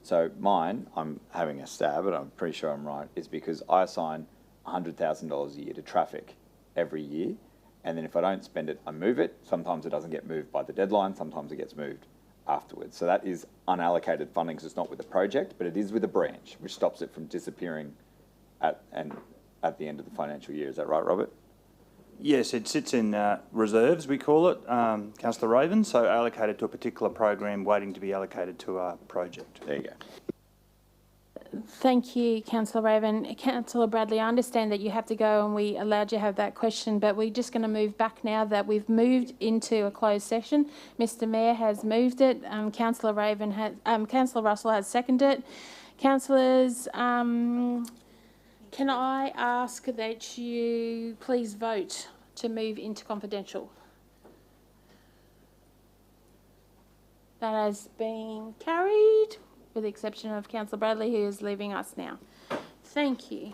[SPEAKER 15] So mine, I'm having a stab, but I'm pretty sure I'm right, is because I assign $100,000 a year to traffic every year, and then if I don't spend it, I move it. Sometimes it doesn't get moved by the deadline, sometimes it gets moved afterwards. So that is unallocated funding, because it's not with the project, but it is with a branch, which stops it from disappearing at the end of the financial year. Is that right, Robert?
[SPEAKER 11] Yes, it sits in reserves, we call it, Councillor Raven, so allocated to a particular program waiting to be allocated to a project.
[SPEAKER 15] There you go.
[SPEAKER 1] Thank you, Councillor Raven. Councillor Bradley, I understand that you have to go and we allowed you to have that question, but we're just going to move back now that we've moved into a closed session. Mr Mayor has moved it. Councillor Russell has seconded it. Councillors, can I ask that you please vote to move into confidential? That has been carried, with the exception of Councillor Bradley, who is leaving us now. Thank you.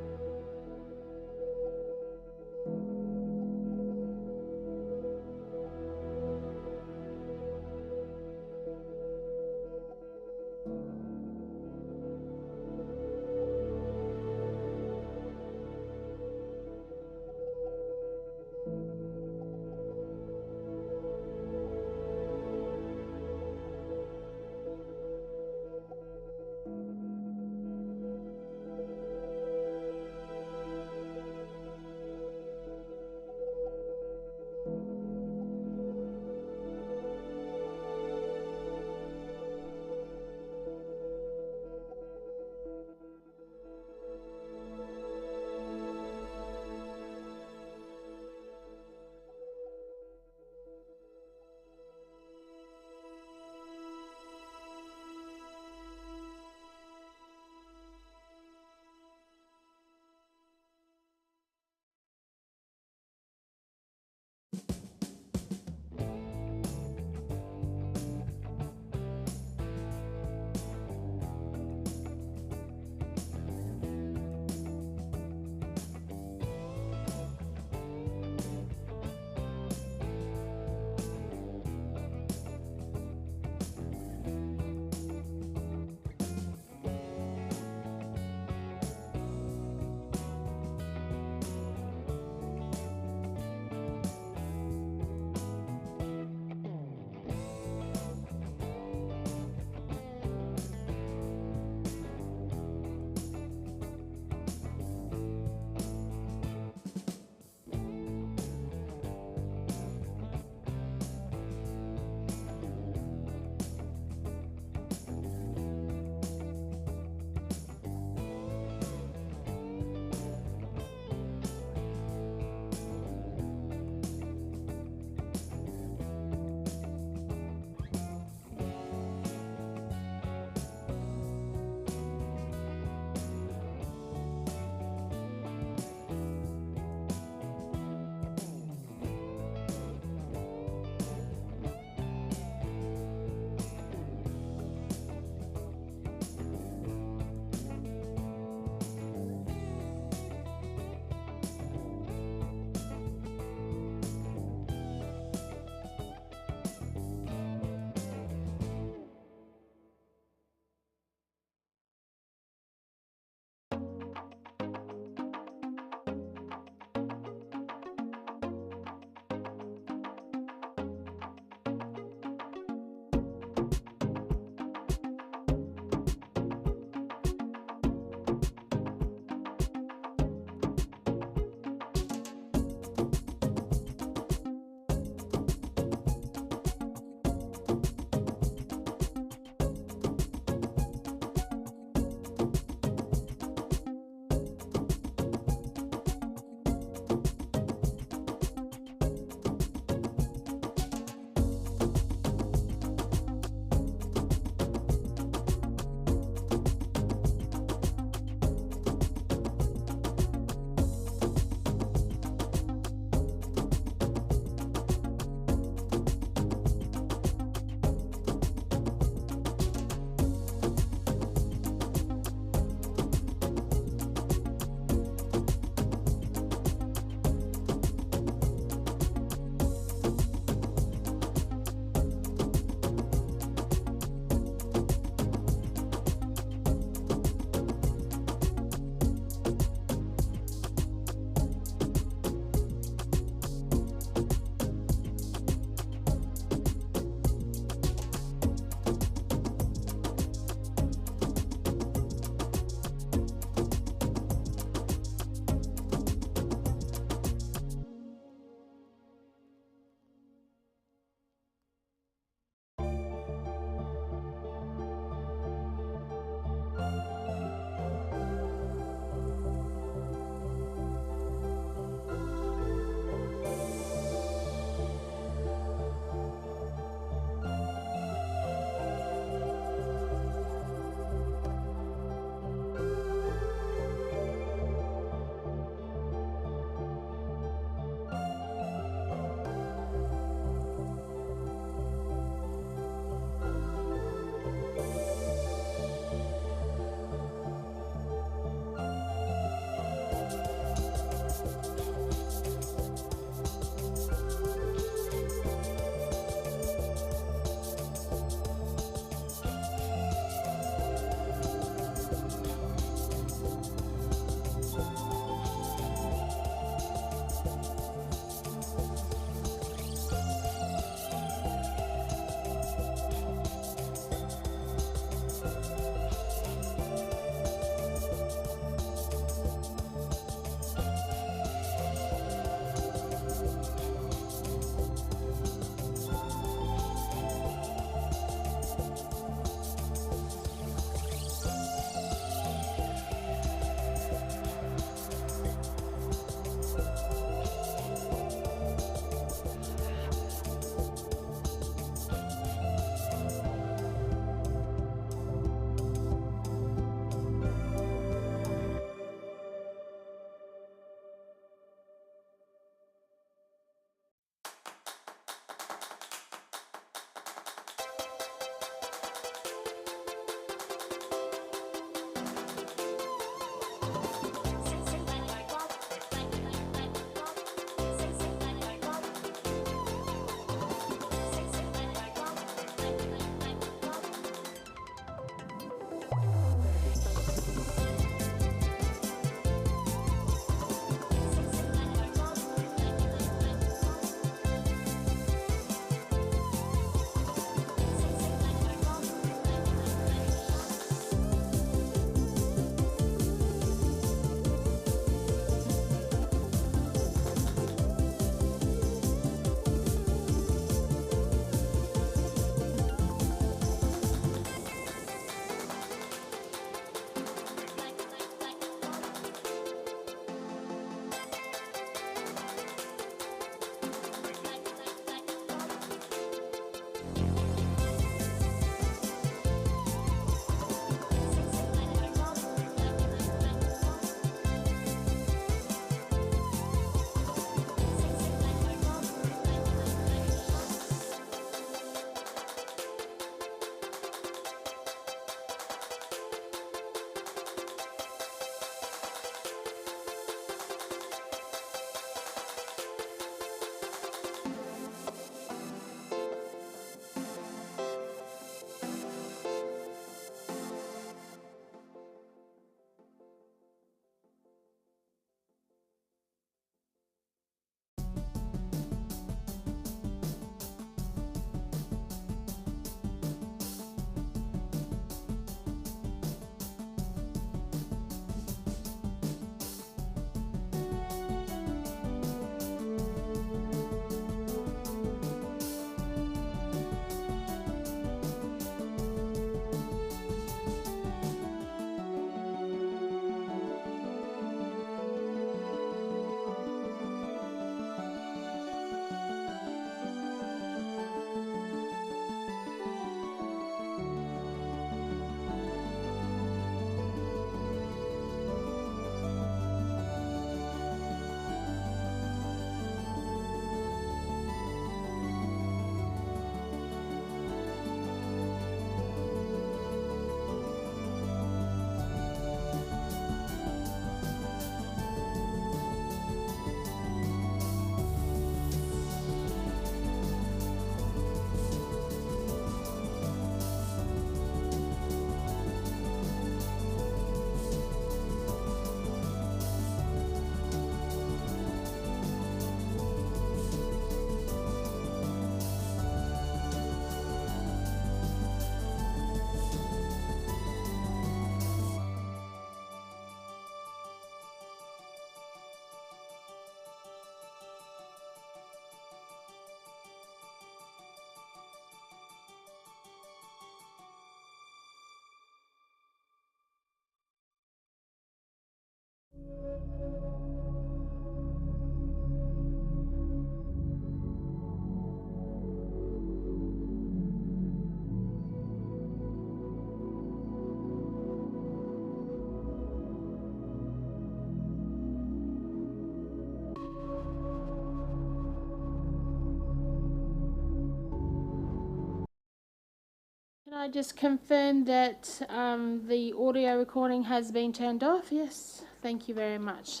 [SPEAKER 1] Can I just confirm that the audio recording has been turned off? Yes, thank you very much.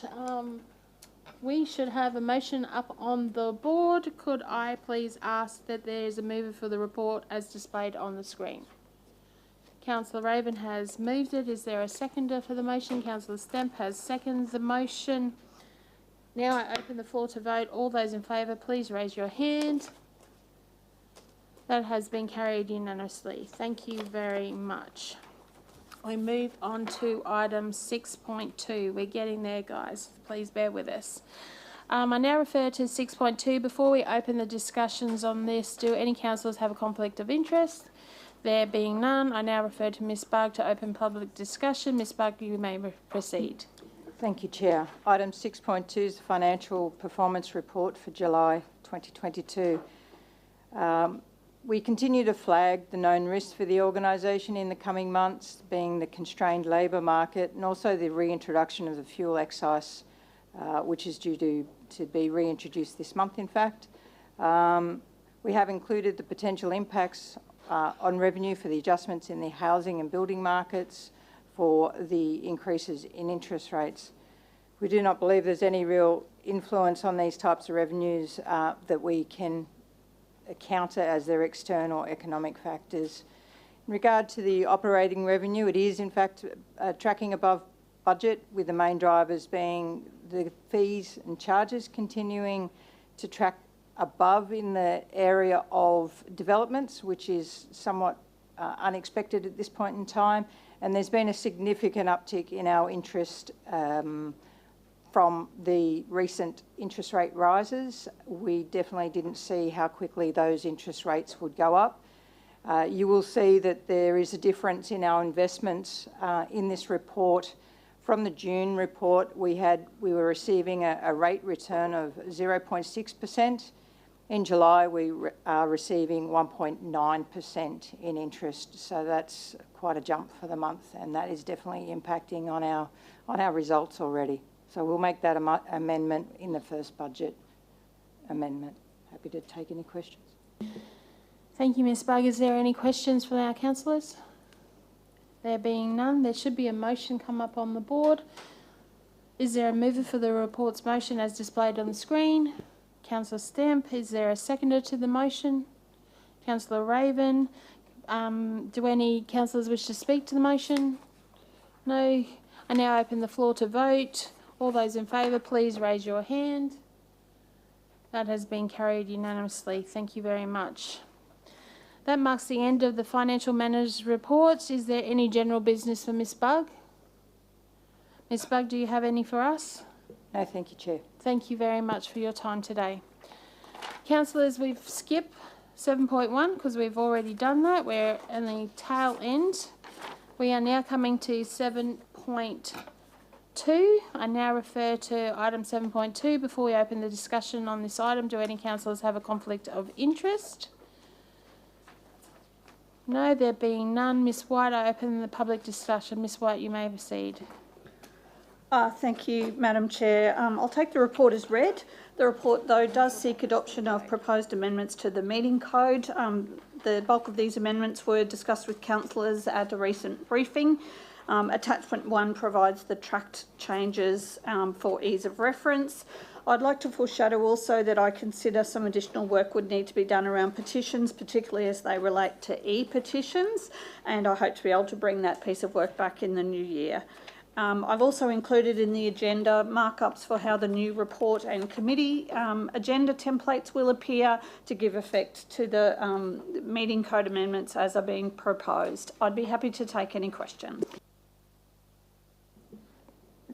[SPEAKER 1] We should have a motion up on the board. Could I please ask that there is a mover for the report as displayed on the screen? Councillor Raven has moved it. Is there a seconder for the motion? Councillor Stemp has seconded the motion. Now I open the floor to vote. All those in favour, please raise your hand. That has been carried unanimously. Thank you very much. We move on to item 6.2. We're getting there, guys. Please bear with us. I now refer to 6.2. Before we open the discussions on this, do any councillors have a conflict of interest? There being none, I now refer to Ms Bugg to open public discussion. Ms Bugg, you may proceed.
[SPEAKER 16] Thank you, Chair. Item 6.2 is the Financial Performance Report for July 2022. We continue to flag the known risks for the organisation in the coming months, being the constrained labour market and also the reintroduction of the fuel excise, which is due to be reintroduced this month, in fact. We have included the potential impacts on revenue for the adjustments in the housing and building markets for the increases in interest rates. We do not believe there's any real influence on these types of revenues that we can counter as their external economic factors. In regard to the operating revenue, it is in fact tracking above budget, with the main drivers being the fees and charges continuing to track above in the area of developments, which is somewhat unexpected at this point in time. And there's been a significant uptick in our interest from the recent interest rate rises. We definitely didn't see how quickly those interest rates would go up. You will see that there is a difference in our investments in this report. From the June report, we were receiving a rate return of 0.6%. In July, we are receiving 1.9% in interest. So that's quite a jump for the month, and that is definitely impacting on our results already. So we'll make that amendment in the first budget amendment. Happy to take any questions.
[SPEAKER 1] Thank you, Ms Bugg. Is there any questions from our councillors? There being none, there should be a motion come up on the board. Is there a mover for the report's motion as displayed on the screen? Councillor Stamp, is there a seconder to the motion? Councillor Raven, do any councillors wish to speak to the motion? No. I now open the floor to vote. All those in favour, please raise your hand. That has been carried unanimously. Thank you very much. That marks the end of the financial manager's reports. Is there any general business for Ms Bugg? Ms Bugg, do you have any for us?
[SPEAKER 16] No, thank you, Chair.
[SPEAKER 1] Thank you very much for your time today. Councillors, we've skipped 7.1 because we've already done that. We're in the tail end. We are now coming to 7.2. I now refer to item 7.2. Before we open the discussion on this item, do any councillors have a conflict of interest? No, there being none. Ms White, I open the public discussion. Ms White, you may proceed.
[SPEAKER 6] Thank you, Madam Chair. I'll take the report as read. The report, though, does seek adoption of proposed amendments to the meeting code. The bulk of these amendments were discussed with councillors at a recent briefing. Attachment 1 provides the tracked changes for ease of reference. I'd like to foreshadow also that I consider some additional work would need to be done around petitions, particularly as they relate to e-petitions, and I hope to be able to bring that piece of work back in the new year. I've also included in the agenda markups for how the new report and committee agenda templates will appear to give effect to the meeting code amendments as are being proposed. I'd be happy to take any questions.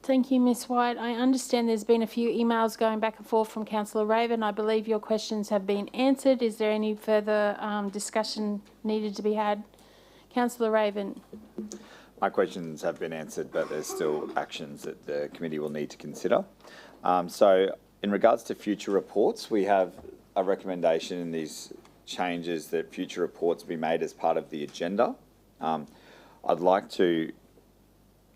[SPEAKER 1] Thank you, Ms White. I understand there's been a few emails going back and forth from Councillor Raven. I believe your questions have been answered. Is there any further discussion needed to be had? Councillor Raven.
[SPEAKER 15] my questions have been answered, but there's still actions that the committee will need to consider. So in regards to future reports, we have a recommendation in these changes that future reports be made as part of the agenda. I'd like to,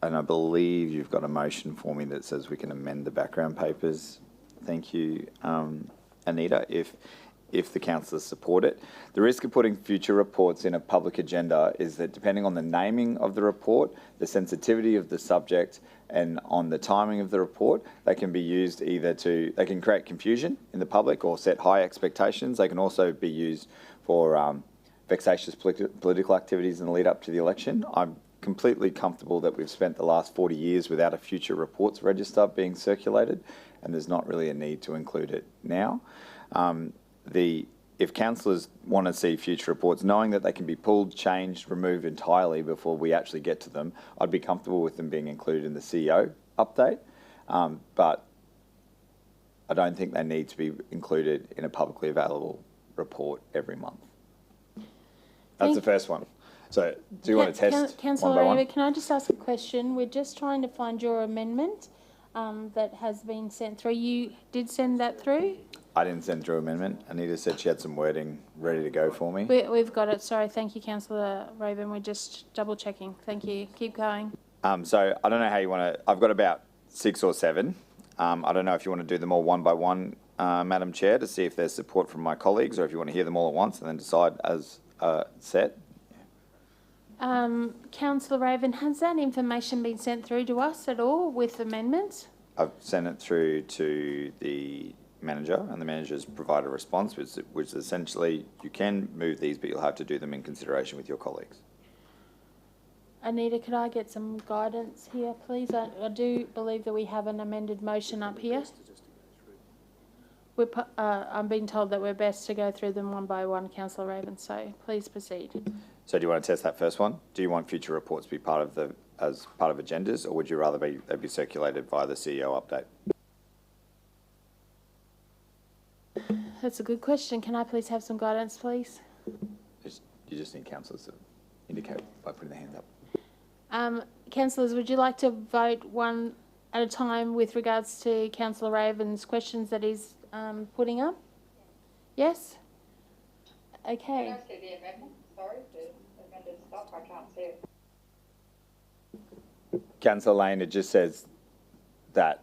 [SPEAKER 15] and I believe you've got a motion for me that says we can amend the background papers. Thank you, Anita, if the councillors support it. The risk of putting future reports in a public agenda is that depending on the naming of the report, the sensitivity of the subject, and on the timing of the report, they can be used they can create confusion in the public or set high expectations. They can also be used for vexatious political activities in the lead up to the election. I'm completely comfortable that we've spent the last 40 years without a future reports register being circulated, and there's not really a need to include it now. If councillors want to see future reports, knowing that they can be pulled, changed, removed entirely before we actually get to them, I'd be comfortable with them being included in the CEO update, but I don't think they need to be included in a publicly available report every month. That's the first one. So do you want to test
[SPEAKER 1] Councillor
[SPEAKER 15] one by one?
[SPEAKER 1] Raver, can I just ask a question? We're just trying to find your amendment that has been sent through. You did send that through?
[SPEAKER 15] I didn't send through amendment. Anita said she had some wording ready to go for me.
[SPEAKER 1] We've got it. Sorry. Thank you, Councillor Raven. We're just double checking. Thank you. Keep going.
[SPEAKER 15] So I don't know how you want to, I've got about 6 or 7. I don't know if you want to do them all one by one, Madam Chair, to see if there's support from my colleagues, or if you want to hear them all at once and then decide as set.
[SPEAKER 1] Councillor Raven, has that information been sent through to us at all with amendments?
[SPEAKER 15] I've sent it through to the manager, and the manager's provided a response, which essentially you can move these, but you'll have to do them in consideration with your colleagues.
[SPEAKER 1] Anita, could I get some guidance here, please? I do believe that we have an amended motion up here. I'm being told that we're best to go through them one by one, Councillor Raven, so please proceed.
[SPEAKER 15] So do you want to test that first one? Do you want future reports to be part of as part of agendas, or would you rather they be circulated via the CEO update?
[SPEAKER 1] That's a good question. Can I please have some guidance, please?
[SPEAKER 15] You just need councillors to indicate by putting their hands up.
[SPEAKER 1] Councillors, would you like to vote one at a time with regards to Councillor Raven's questions that he's putting up? Yes? Okay.
[SPEAKER 13] Can I see the amendment? Sorry, the amended stuff, I can't see it.
[SPEAKER 15] Councillor Lane, it just says that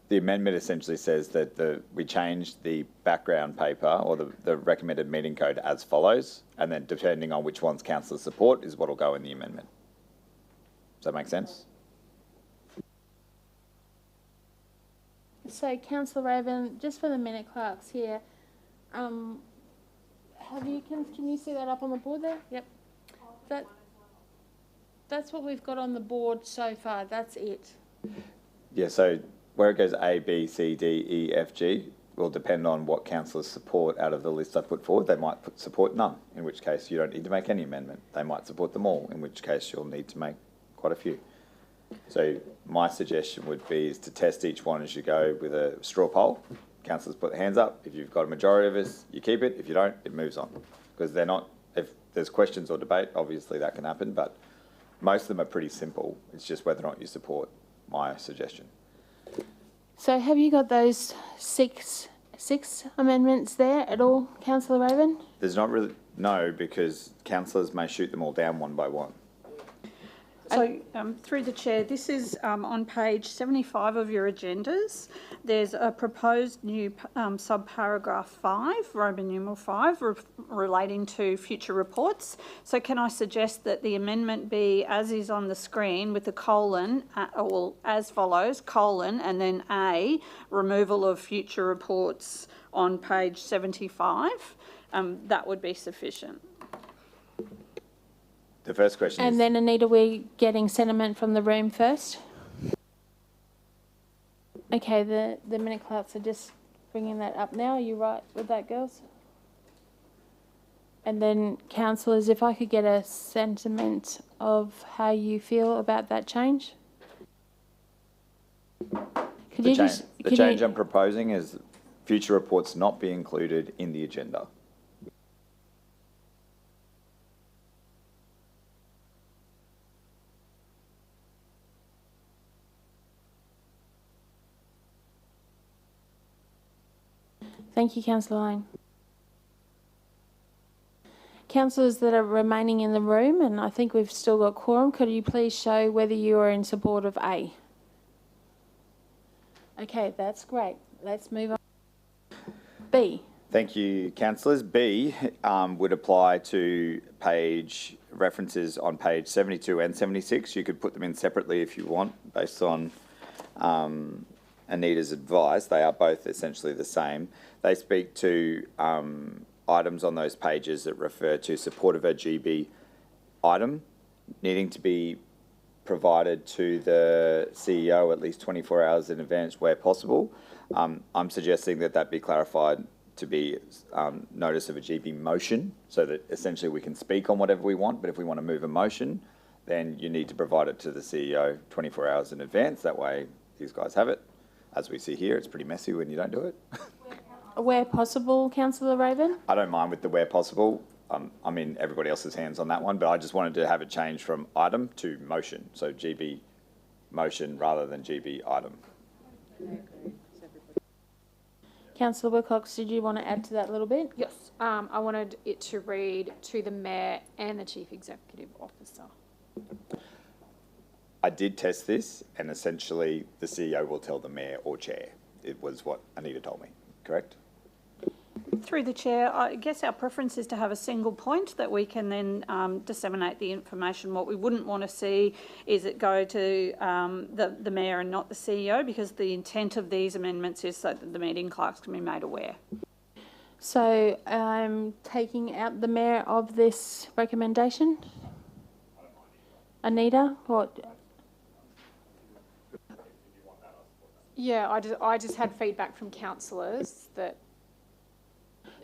[SPEAKER 15] the amendment essentially says that we changed the background paper or the recommended meeting code as follows, and then depending on which ones councillors support is what will go in the amendment. Does that make sense?
[SPEAKER 1] So, Councillor Raven, just for the minute clerks here, can you see that up on the board there? Yep. That's what we've got on the board so far. That's it.
[SPEAKER 15] Yeah, so where it goes A, B, C, D, E, F, G will depend on what councillors support out of the list I put forward. They might support none, in which case you don't need to make any amendment. They might support them all, in which case you'll need to make quite a few. So my suggestion would be is to test each one as you go with a straw poll. Councillors put their hands up. If you've got a majority of us, you keep it. If you don't, it moves on. Because they're not, if there's questions or debate, obviously that can happen, but most of them are pretty simple. It's just whether or not you support my suggestion.
[SPEAKER 1] So have you got those six amendments there at all, Councillor Raven?
[SPEAKER 15] There's not really, no, because councillors may shoot them all down one by one.
[SPEAKER 6] So, through the chair, this is on page 75 of your agendas. There's a proposed new subparagraph 5, Roman numeral 5, relating to future reports. So can I suggest that the amendment be as is on the screen with the colon, as follows, colon, and then A, removal of future reports on page 75. That would be sufficient.
[SPEAKER 15] The first question is...
[SPEAKER 1] And then, Anita, we're getting sentiment from the room first. Okay, the minute clerks are just bringing that up now. Are you right with that, girls? And then, councillors, if I could get a sentiment of how you feel about that change.
[SPEAKER 15] The change I'm proposing is future reports not be included in the agenda.
[SPEAKER 1] Thank you, Councillor Lane. Councillors that are remaining in the room, and I think we've still got quorum, could you please show whether you are in support of A? Okay, that's great. Let's move on. B.
[SPEAKER 15] Thank you, councillors. B would apply to page references on page 72 and 76. You could put them in separately if you want, based on Anita's advice. They are both essentially the same. They speak to items on those pages that refer to support of a GB item needing to be provided to the CEO at least 24 hours in advance where possible. I'm suggesting that that be clarified to be notice of a GB motion, so that essentially we can speak on whatever we want, but if we want to move a motion, then you need to provide it to the CEO 24 hours in advance. That way these guys have it. As we see here, it's pretty messy when you don't do it.
[SPEAKER 1] Where possible, Councillor Raven?
[SPEAKER 15] I don't mind with the where possible. I'm in everybody else's hands on that one, but I just wanted to have it changed from item to motion. So GB motion rather than GB item.
[SPEAKER 1] Councillor Wilcox, did you want to add to that a little bit?
[SPEAKER 12] Yes. I wanted it to read to the Mayor and the Chief Executive Officer.
[SPEAKER 15] I did test this, and essentially the CEO will tell the Mayor or Chair. It was what Anita told me, correct?
[SPEAKER 6] Through the chair, I guess our preference is to have a single point that we can then disseminate the information. What we wouldn't want to see is it go to the Mayor and not the CEO, because the intent of these amendments is so that the meeting clerks can be made aware.
[SPEAKER 1] So I'm taking out the Mayor of this recommendation. Anita, what?
[SPEAKER 12] Yeah, I just had feedback from councillors that.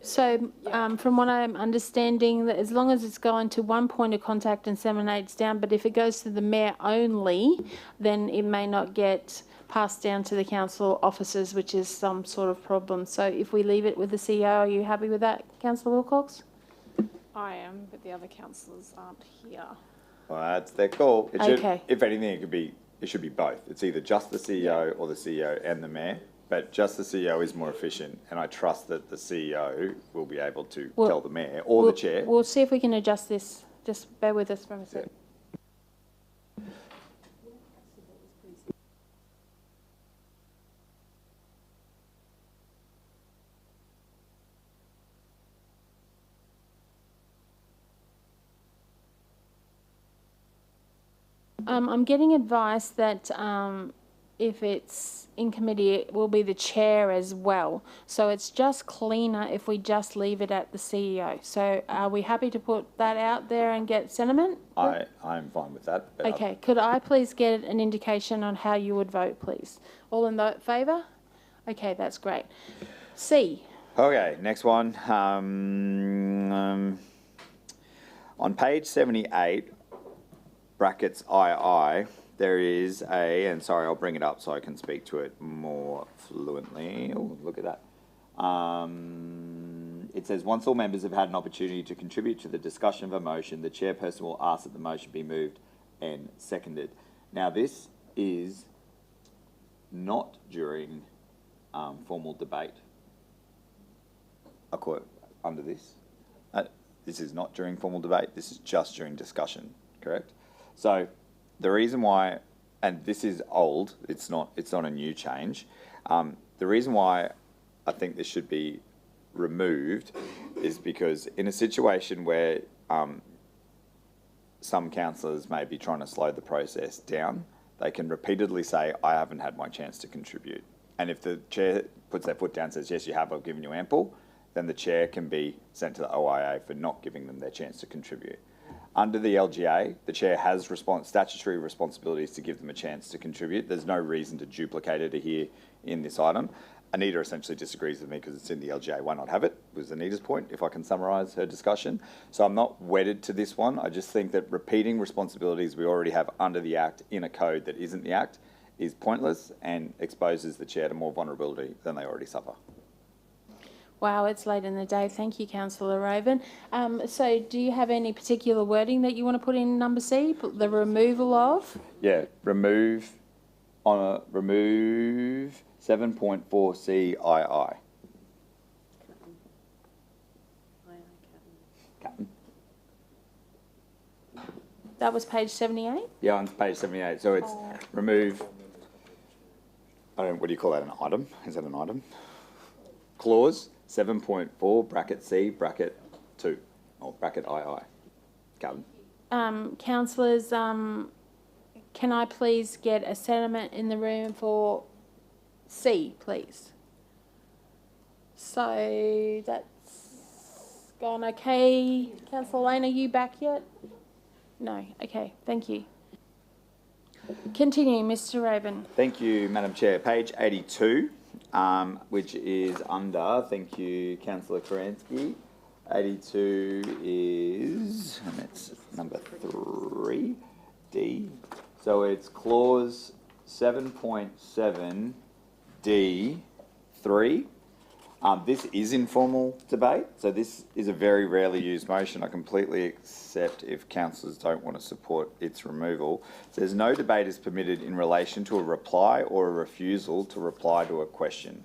[SPEAKER 1] So from what I'm understanding, that as long as it's going to one point of contact and disseminates down, but if it goes to the Mayor only, then it may not get passed down to the council officers, which is some sort of problem. So if we leave it with the CEO, are you happy with that, Councillor Wilcox?
[SPEAKER 12] I am, but the other councillors aren't here.
[SPEAKER 15] Well, that's their call. It should,
[SPEAKER 1] Okay.
[SPEAKER 15] if anything, it should be both. It's either just the CEO or the CEO and the Mayor. But just the CEO is more efficient, and I trust that the CEO will be able to tell the Mayor or the Chair.
[SPEAKER 1] We'll see if we can adjust this. Just bear with us for a second. I'm getting advice that if it's in committee, it will be the chair as well. So it's just cleaner if we just leave it at the CEO. So are we happy to put that out there and get sentiment?
[SPEAKER 15] I'm fine with that. But
[SPEAKER 1] Okay, could I please get an indication on how you would vote, please? All in favour? Okay, that's great. C.
[SPEAKER 15] Okay, next one. On page 78, brackets II, there is and sorry, I'll bring it up so I can speak to it more fluently. Oh, look at that. It says, once all members have had an opportunity to contribute to the discussion of a motion, the chairperson will ask that the motion be moved and seconded. Now, this is not during formal debate. I quote under this. This is not during formal debate. This is just during discussion, correct? So the reason why, and this is old, it's not a new change. The reason why I think this should be removed is because in a situation where some councillors may be trying to slow the process down, they can repeatedly say, I haven't had my chance to contribute. And if the chair puts their foot down and says, yes, you have, I've given you ample, then the chair can be sent to the OIA for not giving them their chance to contribute. Under the LGA, the chair has statutory responsibilities to give them a chance to contribute. There's no reason to duplicate it here in this item. Anita essentially disagrees with me because it's in the LGA. Why not have it? Was Anita's point, if I can summarise her discussion. So I'm not wedded to this one. I just think that repeating responsibilities we already have under the Act in a code that isn't the Act is pointless and exposes the chair to more vulnerability than they already suffer.
[SPEAKER 1] Wow, it's late in the day. Thank you, Councillor Raven. So do you have any particular wording that you want to put in number C? The removal of?
[SPEAKER 15] Yeah, remove 7.4 CII. Captain.
[SPEAKER 1] That was page 78?
[SPEAKER 15] Yeah, on page 78. So it's remove, what do you call that, an item? Is that an item? Clause 7.4, bracket C, bracket 2, or bracket II. Captain.
[SPEAKER 1] Councillors, can I please get a sentiment in the room for C, please? So that's gone okay. Councillor Lane, are you back yet? No. Okay, thank you. Continue, Mr. Raven.
[SPEAKER 15] Thank you, Madam Chair. Page 82, which is under, thank you, Councillor Karansky. 82 is, and it's number 3, D. So it's clause 7.7 D3. This is informal debate, so this is a very rarely used motion. I completely accept if councillors don't want to support its removal. It says no debate is permitted in relation to a reply or a refusal to reply to a question.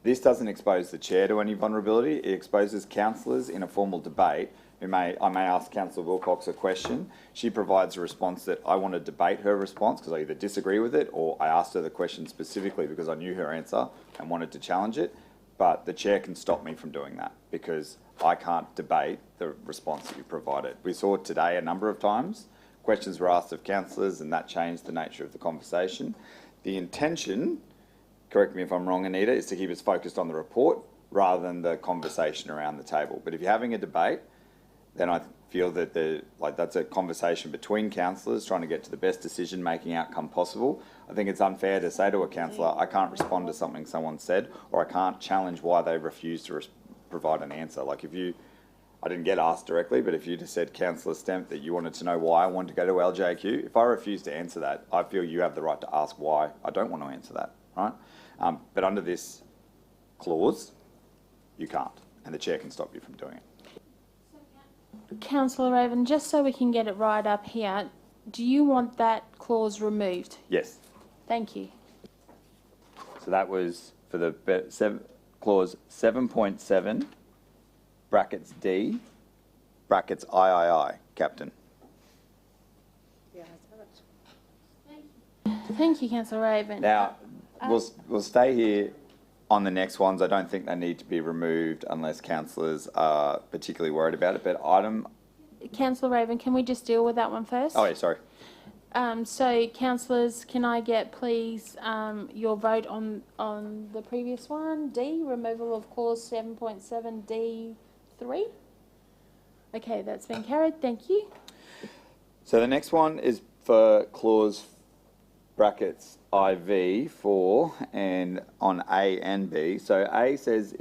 [SPEAKER 15] This doesn't expose the chair to any vulnerability. It exposes councillors in a formal debate. I may ask Councillor Wilcox a question. She provides a response that I want to debate her response because I either disagree with it or I asked her the question specifically because I knew her answer and wanted to challenge it. But the chair can stop me from doing that because I can't debate the response that you provided. We saw today a number of times questions were asked of councillors and that changed the nature of the conversation. The intention, correct me if I'm wrong, Anita, is to keep us focused on the report rather than the conversation around the table. But if you're having a debate, then I feel that that's a conversation between councillors trying to get to the best decision-making outcome possible. I think it's unfair to say to a councillor, I can't respond to something someone said, or I can't challenge why they refuse to provide an answer. Like I didn't get asked directly, but if you just said, Councillor Stemp, that you wanted to know why I wanted to go to LJQ, if I refuse to answer that, I feel you have the right to ask why I don't want to answer that, right? But under this clause, you can't, and the chair can stop you from doing it.
[SPEAKER 1] Councillor Raven, just so we can get it right up here, do you want that clause removed?
[SPEAKER 15] Yes.
[SPEAKER 1] Thank you.
[SPEAKER 15] So that was for the clause 7.7, brackets D, brackets III, Captain.
[SPEAKER 1] Thank you, Councillor Raven.
[SPEAKER 15] Now, we'll stay here on the next ones. I don't think they need to be removed unless councillors are particularly worried about it. But
[SPEAKER 1] Councillor Raven, can we just deal with that one first?
[SPEAKER 15] Oh, yeah, sorry.
[SPEAKER 1] So, councillors, can I get please your vote on the previous one? D, removal of clause 7.7 D3. Okay, that's been carried. Thank you.
[SPEAKER 15] So the next one is for clause brackets IV 4 and on A and B. So A says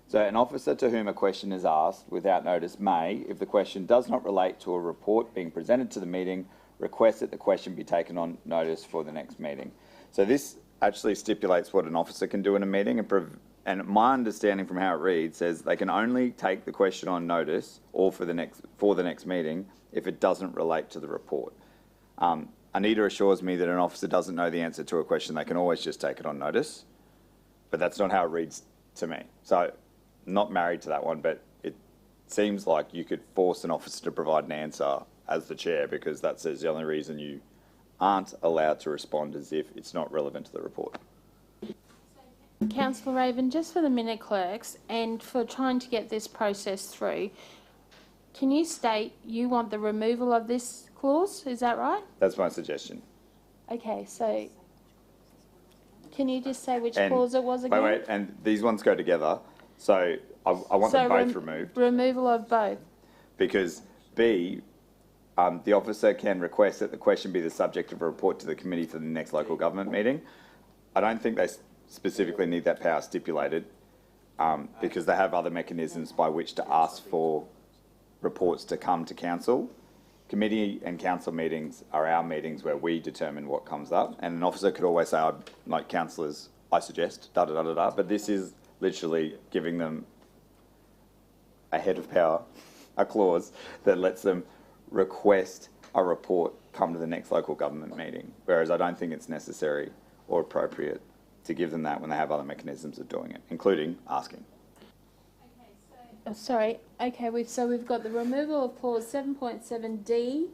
[SPEAKER 15] so an officer to whom a question is asked without notice may, if the question does not relate to a report being presented to the meeting, request that the question be taken on notice for the next meeting. So this actually stipulates what an officer can do in a meeting, and my understanding from how it reads says they can only take the question on notice or for the next meeting if it doesn't relate to the report. Anita assures me that an officer doesn't know the answer to a question, they can always just take it on notice, but that's not how it reads to me. So not married to that one, but it seems like you could force an officer to provide an answer as the chair, because that says the only reason you aren't allowed to respond is if it's not relevant to the report.
[SPEAKER 1] Councillor Raven, just for the minute clerks and for trying to get this process through, can you state you want the removal of this clause? Is that right?
[SPEAKER 15] That's my suggestion.
[SPEAKER 1] Okay, so can you just say which clause it was again?
[SPEAKER 15] Wait, and these ones go together. So I want them both removed.
[SPEAKER 1] Removal of both.
[SPEAKER 15] Because B, the officer can request that the question be the subject of a report to the committee for the next local government meeting. I don't think they specifically need that power stipulated because they have other mechanisms by which to ask for reports to come to council. Committee and council meetings are our meetings where we determine what comes up, and an officer could always say, like councillors, I suggest, da-da-da-da-da, but this is literally giving them a head of power, a clause that lets them request a report come to the next local government meeting, whereas I don't think it's necessary or appropriate to give them that when they have other mechanisms of doing it, including asking.
[SPEAKER 1] sorry, okay, we've got the removal of clause 7.7D.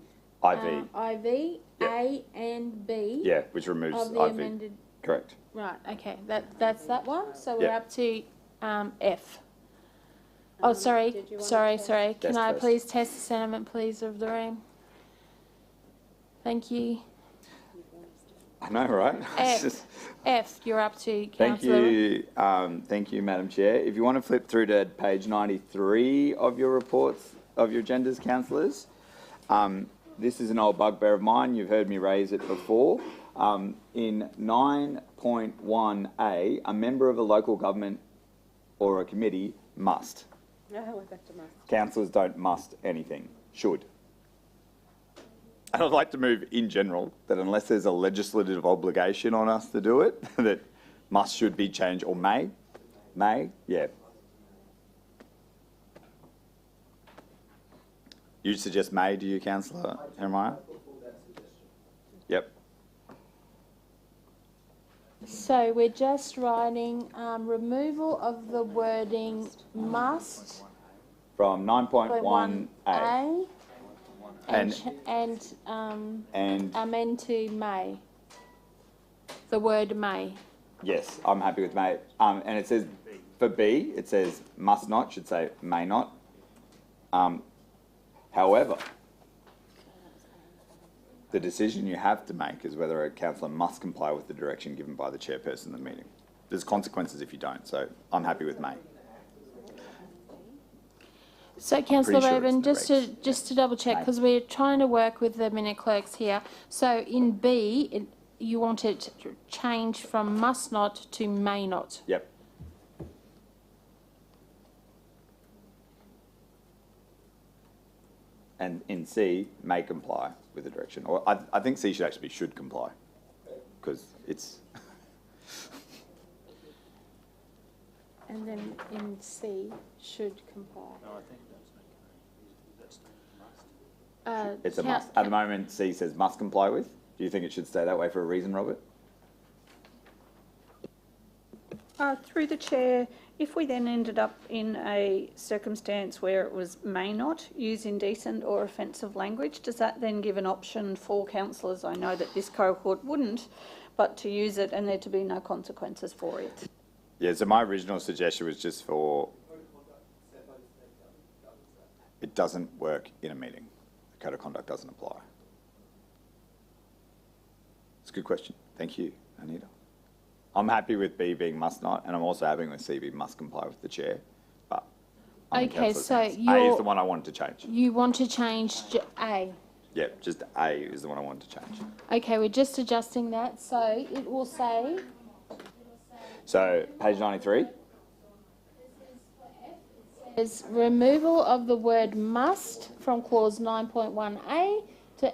[SPEAKER 15] IV.
[SPEAKER 1] IV,
[SPEAKER 15] Yeah.
[SPEAKER 1] A and B.
[SPEAKER 15] Yeah, which removes
[SPEAKER 1] Of the
[SPEAKER 15] IV.
[SPEAKER 1] amended,
[SPEAKER 15] Correct.
[SPEAKER 1] right, okay, that's that one, so we're
[SPEAKER 15] Yeah.
[SPEAKER 1] up to, F. Oh, sorry,
[SPEAKER 2] did you wanna
[SPEAKER 1] sorry,
[SPEAKER 2] test?
[SPEAKER 1] sorry, can
[SPEAKER 15] Test
[SPEAKER 1] I
[SPEAKER 15] first.
[SPEAKER 1] please test the sentiment, please, of the room? Thank you.
[SPEAKER 15] I know, right? It's
[SPEAKER 1] F,
[SPEAKER 15] just-
[SPEAKER 1] F, you're up to
[SPEAKER 15] Thank
[SPEAKER 1] councillor.
[SPEAKER 15] you, Madam Chair. If you want to flip through to page 93 of your reports, of your agendas, councillors, this is an old bugbear of mine. You've heard me raise it before. In 9.1A, a member of a local government or a committee must.
[SPEAKER 2] No, we're back to must.
[SPEAKER 15] Councillors don't must anything, should. And I'd like to move in general that unless there's a legislative obligation on us to do it, that must should be changed, or may, yeah. You suggest may, do you, Councillor Jeremiah? Yep.
[SPEAKER 1] So we're just writing, removal of the wording must.
[SPEAKER 15] From 9.1A.
[SPEAKER 1] A.
[SPEAKER 15] And-
[SPEAKER 1] And amend to may. The word may.
[SPEAKER 15] Yes, I'm happy with may. And it says, for B, it says must not, should say may not. However, the decision you have to make is whether a councillor must comply with the direction given by the chairperson of the meeting. There's consequences if you don't, so I'm happy with may.
[SPEAKER 1] So councillor
[SPEAKER 15] Pretty sure
[SPEAKER 1] Raven,
[SPEAKER 15] it's the
[SPEAKER 1] just to double check, because we're trying to work with the minute clerks here. So in B, you want it to change from must not to may not.
[SPEAKER 15] Yep. And in C, may comply with the direction. Or I think C should actually be should comply, because it's,
[SPEAKER 1] And then in C, should comply.
[SPEAKER 15] it's a must. At the moment, C says must comply with. Do you think it should stay that way for a reason, Robert?
[SPEAKER 6] Through the chair, if we then ended up in a circumstance where it was may not use indecent or offensive language, does that then give an option for councillors? I know that this cohort wouldn't, but to use it and there to be no consequences for it.
[SPEAKER 15] Yeah, so my original suggestion was just for, it doesn't work in a meeting. The code of conduct doesn't apply. It's a good question. Thank you, Anita. I'm happy with B being must not, and I'm also happy with C being must comply with the chair. But I'm in
[SPEAKER 1] Okay,
[SPEAKER 15] councillor's
[SPEAKER 1] so
[SPEAKER 15] hands. A is the one I wanted to change.
[SPEAKER 1] You want to change A.
[SPEAKER 15] Yep, just A is the one I wanted to change.
[SPEAKER 1] Okay, we're just adjusting that, so it will say,
[SPEAKER 15] So, page 93.
[SPEAKER 1] is removal of the word must from clause 9.1A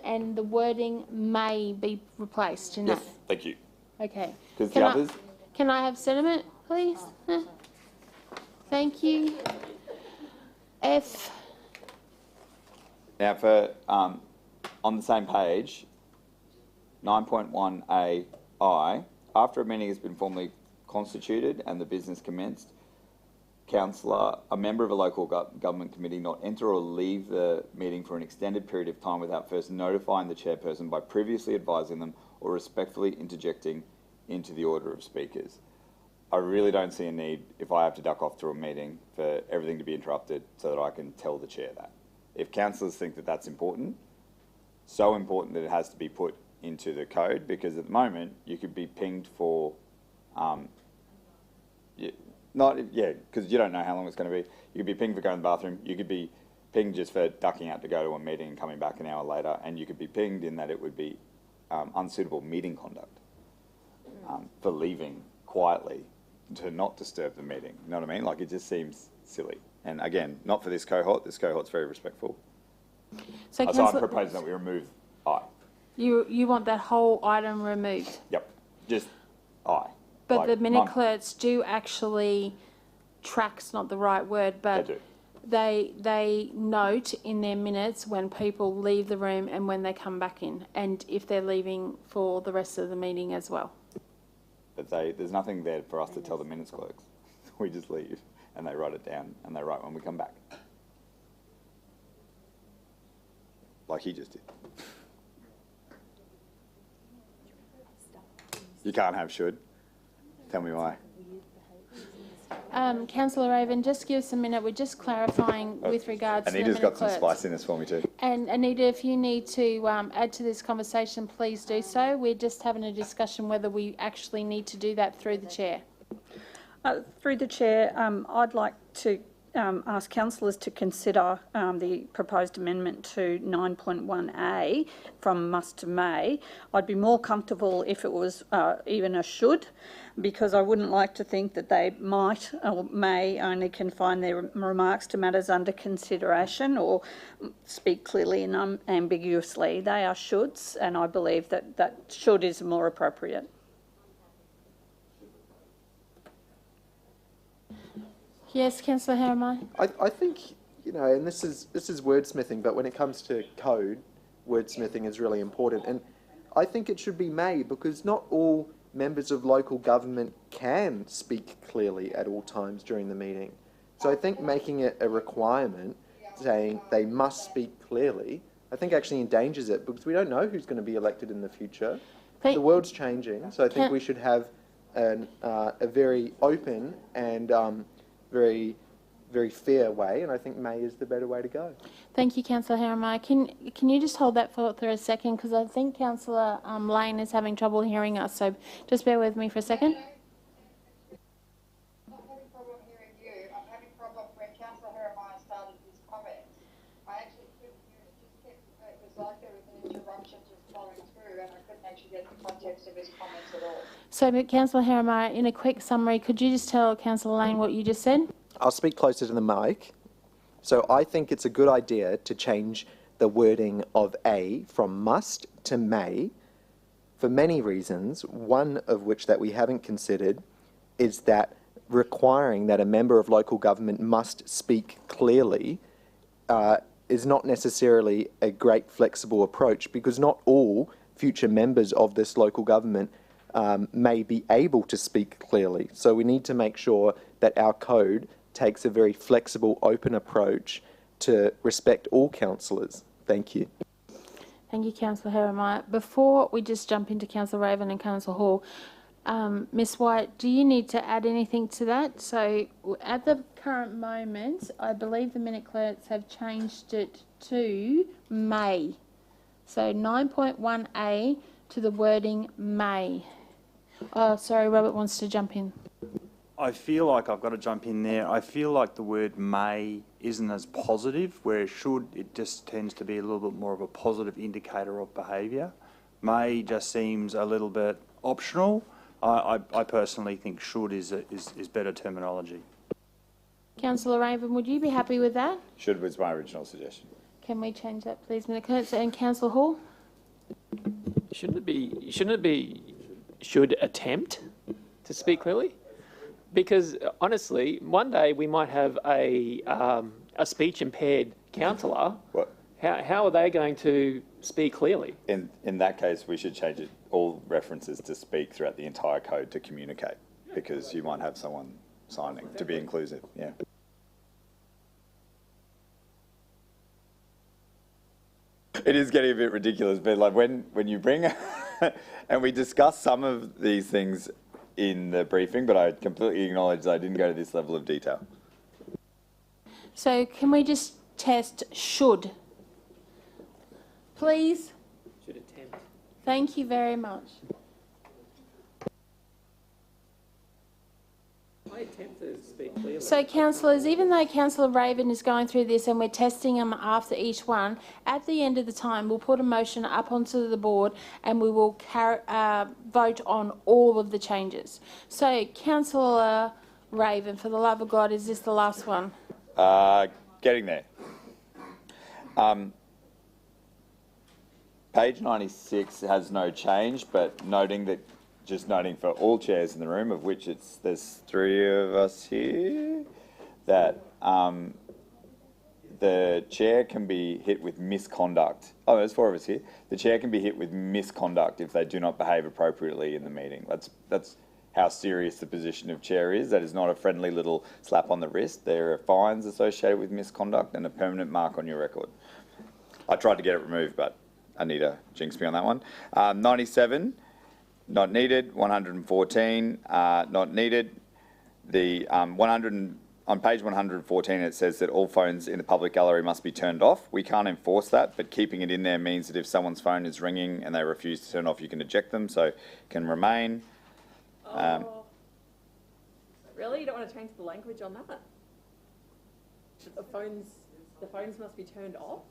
[SPEAKER 1] and the wording may be replaced in
[SPEAKER 15] Yes,
[SPEAKER 1] that.
[SPEAKER 15] thank you.
[SPEAKER 1] Okay.
[SPEAKER 15] Because
[SPEAKER 1] Can
[SPEAKER 15] the
[SPEAKER 1] I-
[SPEAKER 15] others,
[SPEAKER 1] Can I have sentiment, please? Thank you. F.
[SPEAKER 15] now for, on the same page, 9.1AI, after a meeting has been formally constituted and the business commenced, councillor, a member of a local government committee not enter or leave the meeting for an extended period of time without first notifying the chairperson by previously advising them or respectfully interjecting into the order of speakers. I really don't see a need, if I have to duck off to a meeting, for everything to be interrupted so that I can tell the chair that. If councillors think that that's important, so important that it has to be put into the code, because at the moment you could be pinged for, because you don't know how long it's going to be. You could be pinged for going to the bathroom. You could be pinged just for ducking out to go to a meeting and coming back an hour later, and you could be pinged in that it would be unsuitable meeting conduct for leaving quietly to not disturb the meeting. You know what I mean? Like, it just seems silly. And again, not for this cohort. This cohort's very respectful.
[SPEAKER 1] So
[SPEAKER 15] So I'm
[SPEAKER 1] councillor,
[SPEAKER 15] proposing that we remove I.
[SPEAKER 1] you want that whole item removed?
[SPEAKER 15] Yep, just I.
[SPEAKER 1] But
[SPEAKER 15] Like,
[SPEAKER 1] the minute
[SPEAKER 15] none.
[SPEAKER 1] clerks do actually, track's not the right word, but
[SPEAKER 15] They do.
[SPEAKER 1] they note in their minutes when people leave the room and when they come back in, and if they're leaving for the rest of the meeting as well.
[SPEAKER 15] But there's nothing there for us to tell the minutes clerks. We just leave. and they write it down and they write when we come back. Like he just did. You can't have should. Tell me why.
[SPEAKER 1] Councillor Raven, just give us a minute. We're just clarifying with regards to the
[SPEAKER 15] Anita's
[SPEAKER 1] minute
[SPEAKER 15] got some
[SPEAKER 1] clerks.
[SPEAKER 15] spice in this for me too.
[SPEAKER 1] And Anita, if you need to add to this conversation, please do so. We're just having a discussion whether we actually need to do that through the chair.
[SPEAKER 6] Through the chair, I'd like to ask councillors to consider the proposed amendment to 9.1A from must to may. I'd be more comfortable if it was even a should, because I wouldn't like to think that they might or may only confine their remarks to matters under consideration or speak clearly and unambiguously. They are shoulds, and I believe that should is more appropriate.
[SPEAKER 1] Yes, Councillor Harriman.
[SPEAKER 5] I think, you know, and this is wordsmithing, but when it comes to code, wordsmithing is really important. And I think it should be may, because not all members of local government can speak clearly at all times during the meeting. So I think making it a requirement, saying they must speak clearly, I think actually endangers it, because we don't know who's going to be elected in the future. The world's changing, so I think we should have a very open and very, very fair way, and I think may is the better way to go.
[SPEAKER 1] Thank you, Councillor Harriman. Can you just hold that thought for a second, because I think Councillor Lane is having trouble hearing us, so just bear with me for a second.
[SPEAKER 13] I'm not having problem hearing you. I'm having problem when Councillor Harriman started his comments. I actually couldn't hear it. It was like there was an interruption just flowing through, and I couldn't actually get the context of his comments at all.
[SPEAKER 1] So, Councillor Harriman, in a quick summary, could you just tell Councillor Lane what you just said?
[SPEAKER 5] I'll speak closer to the mic. So I think it's a good idea to change the wording of A from must to may for many reasons, one of which that we haven't considered is that requiring that a member of local government must speak clearly is not necessarily a great flexible approach, because not all future members of this local government may be able to speak clearly. So we need to make sure that our code takes a very flexible, open approach to respect all councillors. Thank you.
[SPEAKER 1] Thank you, Councillor Harriman. Before we just jump into Councillor Raven and Councillor Hall, Ms White, do you need to add anything to that? So at the current moment, I believe the minute clerks have changed it to may. So 9.1A to the wording may. Oh, sorry, Robert wants to jump in.
[SPEAKER 11] I feel like I've got to jump in there. I feel like the word may isn't as positive, where should, it just tends to be a little bit more of a positive indicator of behaviour. May just seems a little bit optional. I personally think should is better terminology.
[SPEAKER 1] Councillor Raven, would you be happy with that?
[SPEAKER 15] Should was my original suggestion.
[SPEAKER 1] Can we change that, please, Minute Clerks? And Councillor Hall?
[SPEAKER 7] Shouldn't it be should attempt to speak clearly? Because honestly, one day we might have a speech impaired councillor.
[SPEAKER 15] What?
[SPEAKER 7] How are they going to speak clearly?
[SPEAKER 15] In that case, we should change it, all references to speak throughout the entire code to communicate, because you might have someone signing to be inclusive. Yeah. It is getting a bit ridiculous, but like when you bring and we discuss some of these things in the briefing, but I completely acknowledge that I didn't go to this level of detail.
[SPEAKER 1] So can we just test should? Please?
[SPEAKER 7] Should attempt.
[SPEAKER 1] Thank you very much.
[SPEAKER 7] I attempt to speak clearly.
[SPEAKER 1] So, councillors, even though Councillor Raven is going through this and we're testing them after each one, at the end of the time we'll put a motion up onto the board and we will vote on all of the changes. So, Councillor Raven, for the love of God, is this the last one?
[SPEAKER 15] Getting there. Page 96 has no change, but noting for all chairs in the room, of which there's 3 of us here, that the chair can be hit with misconduct. Oh, there's 4 of us here. The chair can be hit with misconduct if they do not behave appropriately in the meeting. That's how serious the position of chair is. That is not a friendly little slap on the wrist. There are fines associated with misconduct and a permanent mark on your record. I tried to get it removed, but Anita jinxed me on that one. 97, not needed. 114, not needed. The 100 on page 114, it says that all phones in the public gallery must be turned off. We can't enforce that, but keeping it in there means that if someone's phone is ringing and they refuse to turn off, you can eject them, so it can remain.
[SPEAKER 9] Really? You don't want to change the language on that? The phones must be turned off?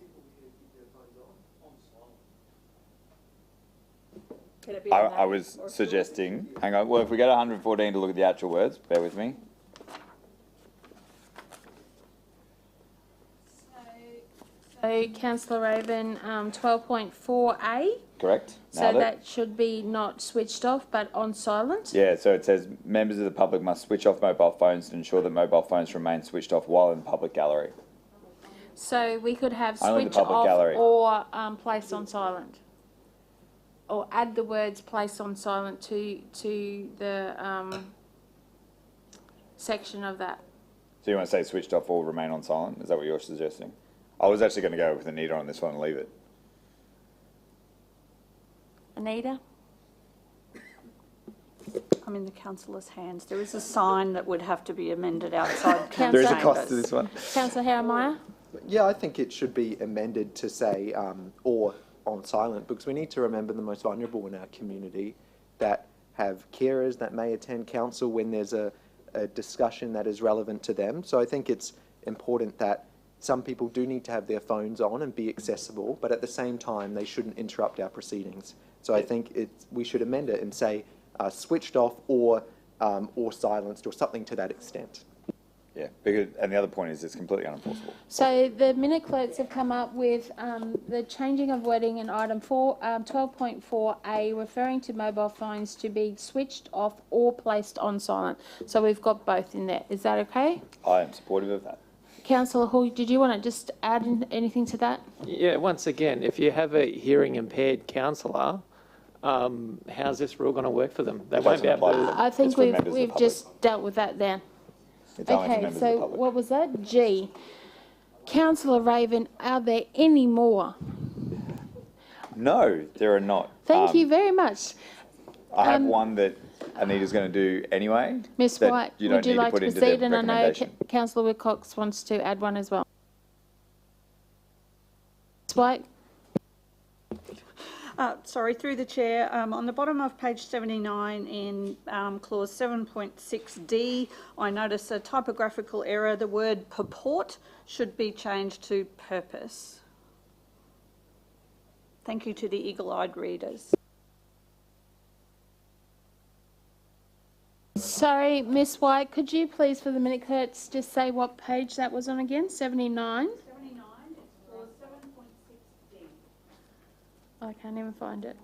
[SPEAKER 9] Can it be
[SPEAKER 15] I was suggesting, hang on, well, if we go to 114 to look at the actual words, bear with me.
[SPEAKER 1] So, Councillor Raven, 12.4A.
[SPEAKER 15] Correct?
[SPEAKER 1] So
[SPEAKER 15] Nailed it.
[SPEAKER 1] that should be not switched off, but on silent.
[SPEAKER 15] Yeah, so it says members of the public must switch off mobile phones to ensure that mobile phones remain switched off while in the public gallery.
[SPEAKER 1] So we could have
[SPEAKER 15] Only the
[SPEAKER 1] switch
[SPEAKER 15] public
[SPEAKER 1] off
[SPEAKER 15] gallery.
[SPEAKER 1] or placed on silent. Or add the words placed on silent to the section of that.
[SPEAKER 15] So you want to say switched off or remain on silent? Is that what you're suggesting? I was actually going to go with Anita on this one and leave it.
[SPEAKER 1] Anita?
[SPEAKER 6] I'm in the councillor's hands. There is a sign that would have to be amended outside council
[SPEAKER 5] There is a
[SPEAKER 6] chambers.
[SPEAKER 5] cost to this one.
[SPEAKER 1] Councillor Haramaya?
[SPEAKER 5] Yeah, I think it should be amended to say or on silent, because we need to remember the most vulnerable in our community that have carers that may attend council when there's a discussion that is relevant to them. So I think it's important that some people do need to have their phones on and be accessible, but at the same time, they shouldn't interrupt our proceedings. So I think we should amend it and say switched off or silenced or something to that extent.
[SPEAKER 15] Yeah, because, and the other point is it's completely unenforceable.
[SPEAKER 1] So the minute clerks have come up with the changing of wording in item 12.4A, referring to mobile phones to be switched off or placed on silent. So we've got both in there. Is that okay?
[SPEAKER 15] I am supportive of that.
[SPEAKER 1] Councillor Hall, did you want to just add anything to that?
[SPEAKER 7] Yeah, once again, if you have a hearing impaired councillor, how's this rule going to work for them? They won't be able to.
[SPEAKER 1] I think
[SPEAKER 15] It's for members of the
[SPEAKER 1] we've
[SPEAKER 15] public.
[SPEAKER 1] just dealt with that then.
[SPEAKER 15] It's only for
[SPEAKER 1] Okay,
[SPEAKER 15] members of the
[SPEAKER 1] so
[SPEAKER 15] public.
[SPEAKER 1] what was that? G. Councillor Raven, are there any more?
[SPEAKER 15] No, there are not.
[SPEAKER 1] Thank you very much.
[SPEAKER 15] I have one that Anita's going to do anyway.
[SPEAKER 1] Ms
[SPEAKER 15] that
[SPEAKER 1] White,
[SPEAKER 15] you don't
[SPEAKER 1] would you
[SPEAKER 15] need to
[SPEAKER 1] like
[SPEAKER 15] put
[SPEAKER 1] to
[SPEAKER 15] into the
[SPEAKER 1] proceed? And I know
[SPEAKER 15] recommendation.
[SPEAKER 1] Councillor Wilcox wants to add one as well. Ms White?
[SPEAKER 6] Sorry, through the chair, on the bottom of page 79 in clause 7.6D, I notice a typographical error. The word purport should be changed to purpose. Thank you to the eagle-eyed readers.
[SPEAKER 1] Sorry, Ms White, could you please, for the minute clerks, just say what page that was on again? 79?
[SPEAKER 6] 79, it's clause 7.6D.
[SPEAKER 1] I can't even find it.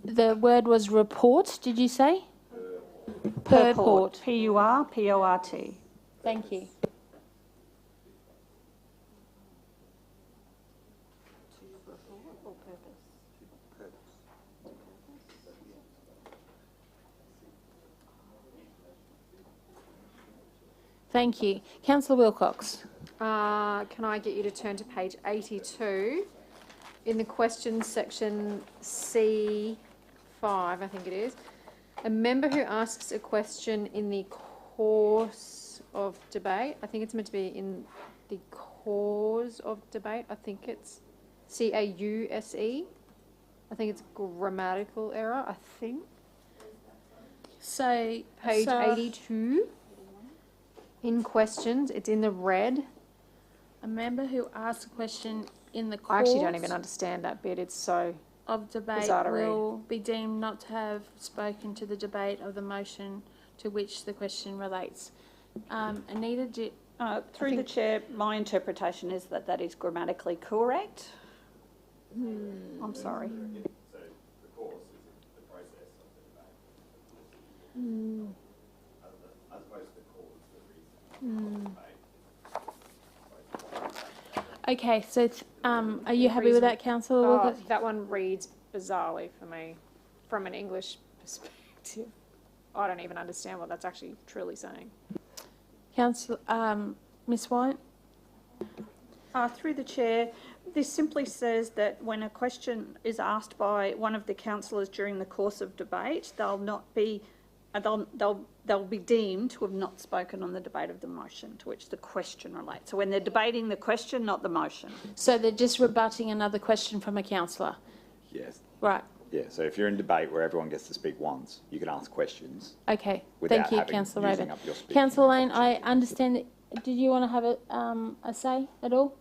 [SPEAKER 1] The word was report, did you say? Purport.
[SPEAKER 6] P-U-R-P-O-R-T.
[SPEAKER 1] Thank you. Thank you. Councillor Wilcox.
[SPEAKER 12] Can I get you to turn to page 82? In the questions section C5, I think it is. A member who asks a question in the course of debate, I think it's meant to be in the cause of debate, I think it's C-A-U-S-E. I think it's grammatical error, I think.
[SPEAKER 1] So,
[SPEAKER 12] Page 82. In questions, it's in the red.
[SPEAKER 1] a member who asks a question in the course
[SPEAKER 12] I actually don't even understand that bit. It's so
[SPEAKER 1] of debate
[SPEAKER 12] bizarre to read.
[SPEAKER 1] will be deemed not to have spoken to the debate of the motion to which the question relates. Anita,
[SPEAKER 6] Through the chair, my interpretation is that that is grammatically correct. I'm sorry.
[SPEAKER 15] So the course is the process of the debate. As opposed to the cause, the reason of the debate.
[SPEAKER 1] Okay, so are you happy with that, Councillor Wilcox?
[SPEAKER 12] That one reads bizarrely for me, from an English perspective. I don't even understand what that's actually truly saying.
[SPEAKER 1] Councillor, Ms White?
[SPEAKER 6] Through the chair, this simply says that when a question is asked by one of the councillors during the course of debate, they'll be deemed to have not spoken on the debate of the motion to which the question relates. So when they're debating the question, not the motion.
[SPEAKER 1] So they're just rebutting another question from a councillor?
[SPEAKER 15] Yes.
[SPEAKER 1] Right.
[SPEAKER 15] Yeah, so if you're in debate where everyone gets to speak once, you can ask questions.
[SPEAKER 1] Okay,
[SPEAKER 15] without
[SPEAKER 1] thank you,
[SPEAKER 15] having-
[SPEAKER 1] Councillor
[SPEAKER 15] using
[SPEAKER 1] Raven.
[SPEAKER 15] up your speaking
[SPEAKER 1] Councillor Lane, I
[SPEAKER 15] opportunity.
[SPEAKER 1] understand that, did you want to have a say at all?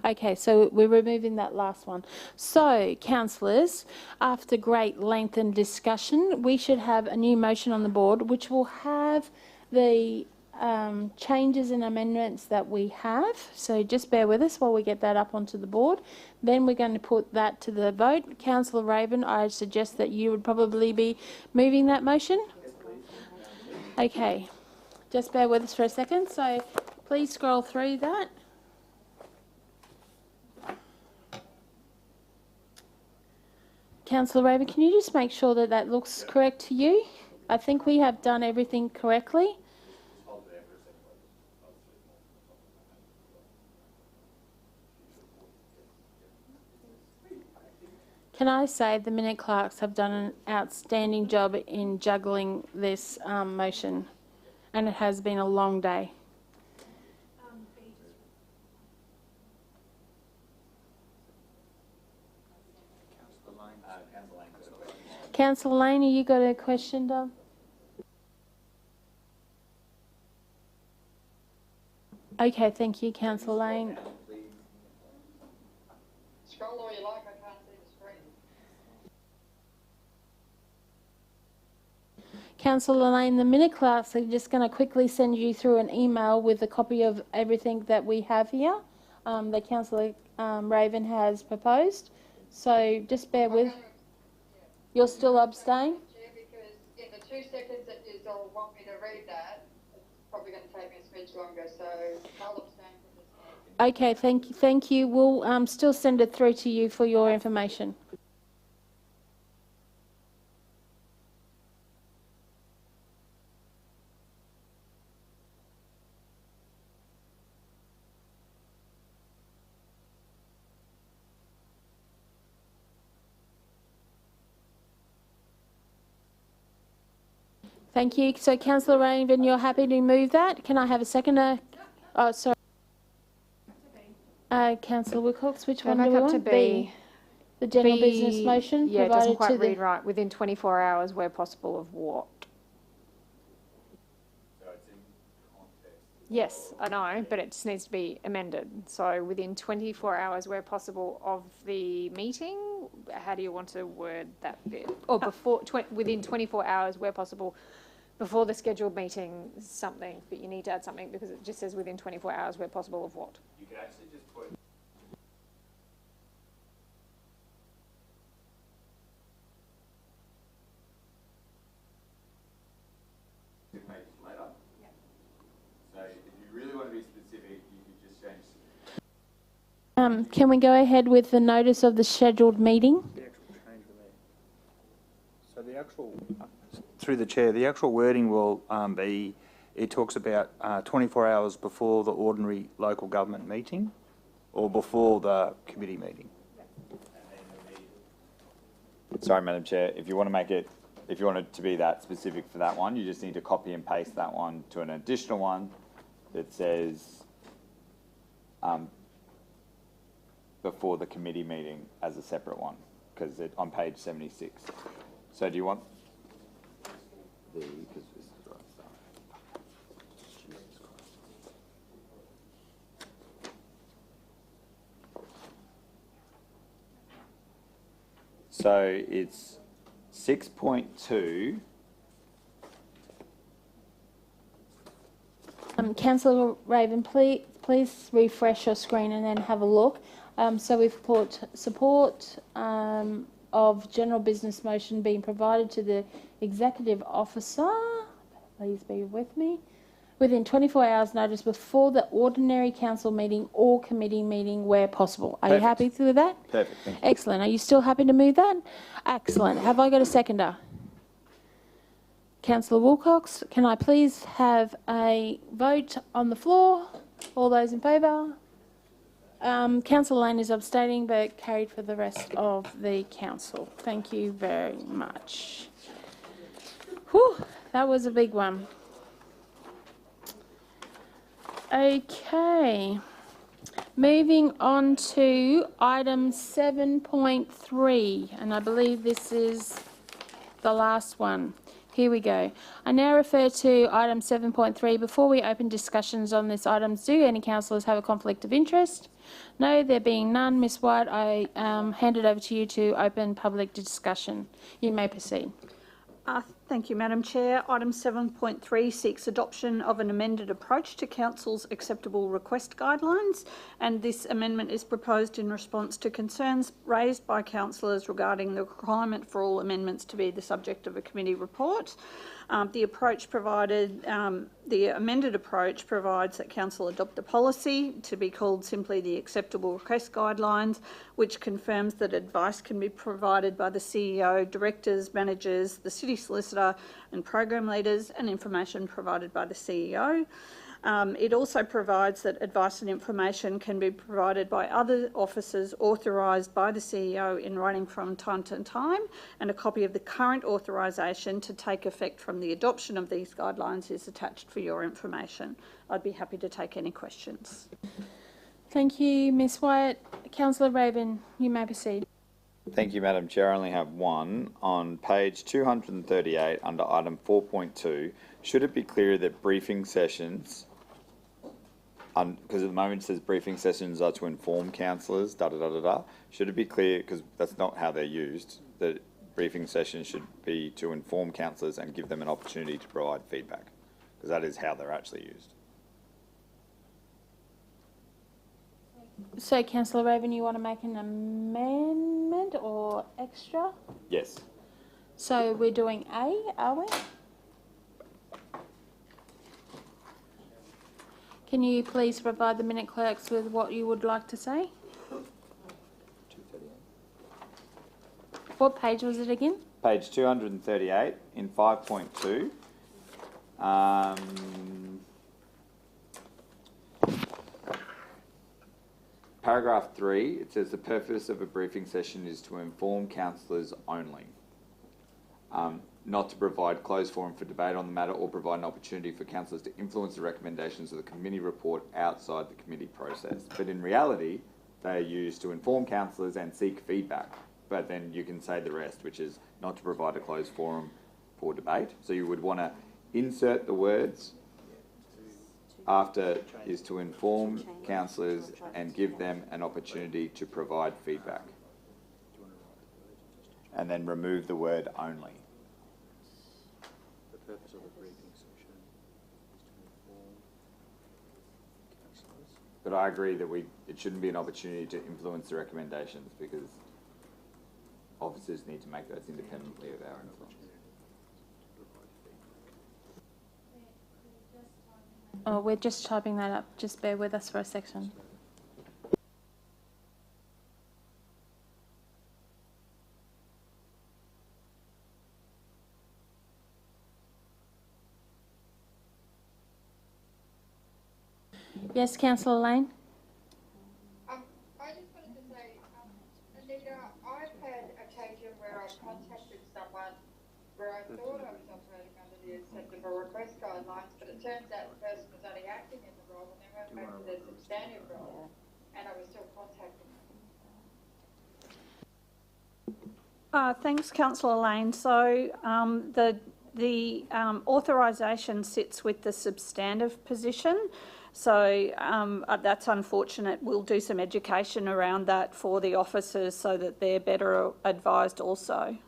[SPEAKER 1] Okay, so we're removing that last one. So, councillors, after great length and discussion, we should have a new motion on the board which will have the changes and amendments that we have. So just bear with us while we get that up onto the board. Then we're going to put that to the vote. Councillor Raven, I suggest that you would probably be moving that motion. Okay, just bear with us for a second. So please scroll through that. Councillor Raven, can you just make sure that that looks correct to you? I think we have done everything correctly. Can I say the minute clerks have done an outstanding job in juggling this motion, and it has been a long day. Councillor Lane, you got a question, Dom? Okay, thank you, Councillor Lane.
[SPEAKER 13] Scroll all you like, I can't see the screen.
[SPEAKER 1] Councillor Lane, the minute clerks are just going to quickly send you through an email with a copy of everything that we have here, that Councillor Raven has proposed. So just bear with. You'll still abstain?
[SPEAKER 13] Chair, because in the 2 seconds that you all want me to read that, it's probably going to take me a smidge longer, so I'll abstain from this one.
[SPEAKER 1] Okay, thank you. We'll still send it through to you for your information. Thank you. So, Councillor Raven, you're happy to move that? Can I have a seconder? Oh, sorry. Councillor Wilcox, which one do we
[SPEAKER 12] Back up
[SPEAKER 1] want?
[SPEAKER 12] to B.
[SPEAKER 1] The general
[SPEAKER 12] B,
[SPEAKER 1] business motion
[SPEAKER 12] yeah, it doesn't
[SPEAKER 1] provided
[SPEAKER 12] quite
[SPEAKER 1] to the...
[SPEAKER 12] read right. Within 24 hours where possible of what? Yes, I know, but it just needs to be amended. So within 24 hours where possible of the meeting, how do you want to word that bit? Or before, within 24 hours where possible, before the scheduled meeting, something, but you need to add something because it just says within 24 hours where possible of what?
[SPEAKER 15] You could actually just put. Later. Yeah. So if you really want to be specific, you could just change.
[SPEAKER 1] Can we go ahead with the notice of the scheduled meeting?
[SPEAKER 11] So the actual, through the chair, the actual wording will be, it talks about 24 hours before the ordinary local government meeting or before the committee meeting.
[SPEAKER 15] Sorry, Madam Chair, if you want to make it, if you want it to be that specific for that one, you just need to copy and paste that one to an additional one that says before the committee meeting as a separate one, because it's on page 76. So do you want the, because this is where I start. Jesus Christ. So it's 6.2.
[SPEAKER 1] Councillor Raven, please refresh your screen and then have a look. So we've put support of general business motion being provided to the executive officer please be with me, within 24 hours notice before the ordinary council meeting or committee meeting where possible. Are you happy with that?
[SPEAKER 15] Perfect, thank you.
[SPEAKER 1] Excellent. Are you still happy to move that? Excellent. Have I got a seconder? Councillor Wilcox, can I please have a vote on the floor? All those in favour? Councillor Lane is abstaining but carried for the rest of the council. Thank you very much. Whew, that was a big one. Okay, moving on to item 7.3, and I believe this is the last one. Here we go. I now refer to item 7.3. Before we open discussions on this item, do any councillors have a conflict of interest? No, there being none. Ms White, I hand it over to you to open public discussion. You may proceed.
[SPEAKER 6] Thank you, Madam Chair. Item 7.3 seeks adoption of an amended approach to Council's acceptable request guidelines, and this amendment is proposed in response to concerns raised by councillors regarding the requirement for all amendments to be the subject of a committee report. The amended approach provides that Council adopt a policy to be called simply the Acceptable Request Guidelines, which confirms that advice can be provided by the CEO, directors, managers, the city solicitor and program leaders, and information provided by the CEO. It also provides that advice and information can be provided by other officers authorised by the CEO in writing from time to time, and a copy of the current authorisation to take effect from the adoption of these guidelines is attached for your information. I'd be happy to take any questions.
[SPEAKER 1] Thank you, Ms Wyatt. Councillor Raven, you may proceed.
[SPEAKER 15] Thank you, Madam Chair. I only have one. On page 238, under item 4.2, should it be clear that briefing sessions, because at the moment it says briefing sessions are to inform councillors, should it be clear, because that's not how they're used, that briefing sessions should be to inform councillors and give them an opportunity to provide feedback, because that is how they're actually used.
[SPEAKER 1] So, Councillor Raven, you want to make an amendment or extra?
[SPEAKER 15] Yes.
[SPEAKER 1] So we're doing A, are we? Can you please provide the minute clerks with what you would like to say? What page was it again?
[SPEAKER 15] Page 238 in 5.2. Paragraph 3, it says the purpose of a briefing session is to inform councillors only, not to provide closed forum for debate on the matter or provide an opportunity for councillors to influence the recommendations of the committee report outside the committee process. But in reality, they are used to inform councillors and seek feedback. But then you can say the rest, which is not to provide a closed forum for debate. So you would want to insert the words after is to inform councillors and give them an opportunity to provide feedback. And then remove the word only.
[SPEAKER 11] The purpose of a briefing session is to inform councillors.
[SPEAKER 15] But I agree that it shouldn't be an opportunity to influence the recommendations, because officers need to make those independently of our influence.
[SPEAKER 1] Oh, we're just typing that up. Just bear with us for a section. Yes, Councillor Lane?
[SPEAKER 13] I just wanted to say, Anita, I've had occasion where I've contacted someone where I thought I was operating under the acceptable request guidelines, but it turns out the person was only acting in the role and they weren't making their substantive role, and I was still contacting them.
[SPEAKER 6] Thanks, Councillor Lane. So the authorisation sits with the substantive position. So that's unfortunate. We'll do some education around that for the officers so that they're better advised also.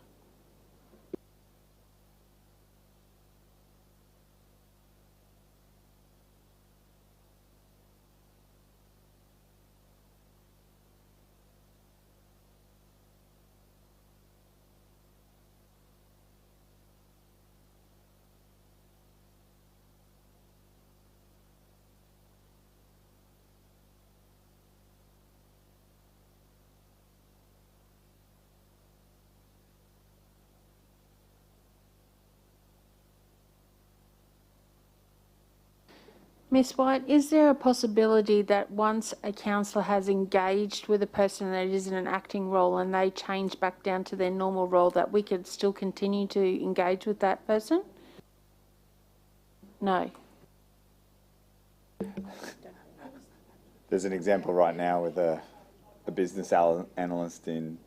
[SPEAKER 1] Ms White, is there a possibility that once a councillor has engaged with a person that is in an acting role and they change back down to their normal role, that we could still continue to engage with that person? No.
[SPEAKER 15] There's an example right now with a business analyst in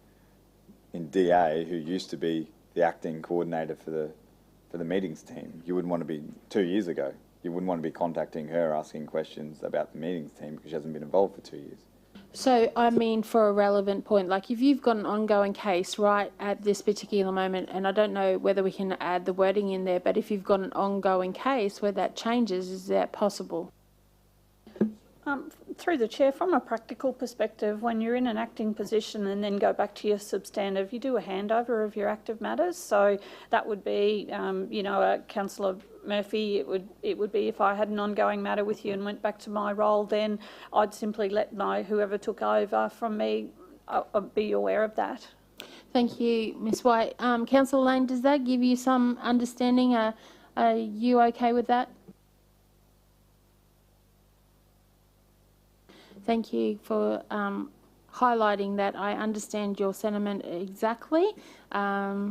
[SPEAKER 15] DA who used to be the acting coordinator for the meetings team. You wouldn't want to be 2 years ago. You wouldn't want to be contacting her asking questions about the meetings team because she hasn't been involved for 2 years.
[SPEAKER 1] So, I mean, for a relevant point, like if you've got an ongoing case right at this particular moment, and I don't know whether we can add the wording in there, but if you've got an ongoing case where that changes, is that possible?
[SPEAKER 6] Through the chair, from a practical perspective, when you're in an acting position and then go back to your substantive, you do a handover of your active matters. So that would be, Councillor Murphy, it would be if I had an ongoing matter with you and went back to my role, then I'd simply let whoever took over from me be aware of that.
[SPEAKER 1] Thank you, Ms White. Councillor Lane, does that give you some understanding? Are you okay with that? Thank you for highlighting that. I understand your sentiment exactly, but